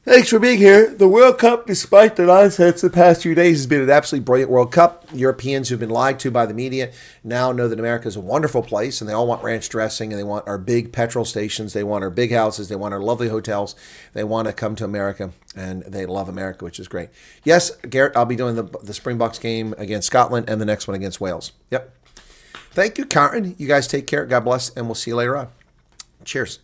Thanks for being here. The World Cup, despite the nonsense the past few days, has been an absolutely brilliant World Cup. Europeans who've been lied to by the media now know that America is a wonderful place, and they all want ranch dressing, and they want our big petrol stations, they want our big houses, they want our lovely hotels, they want to come to America, and they love America, which is great. Yes, Garrett, I'll be doing the Springboks game against Scotland and the next one against Wales. Yep. Thank you, Karen. You guys take care. God bless, and we'll see you later on. Cheers.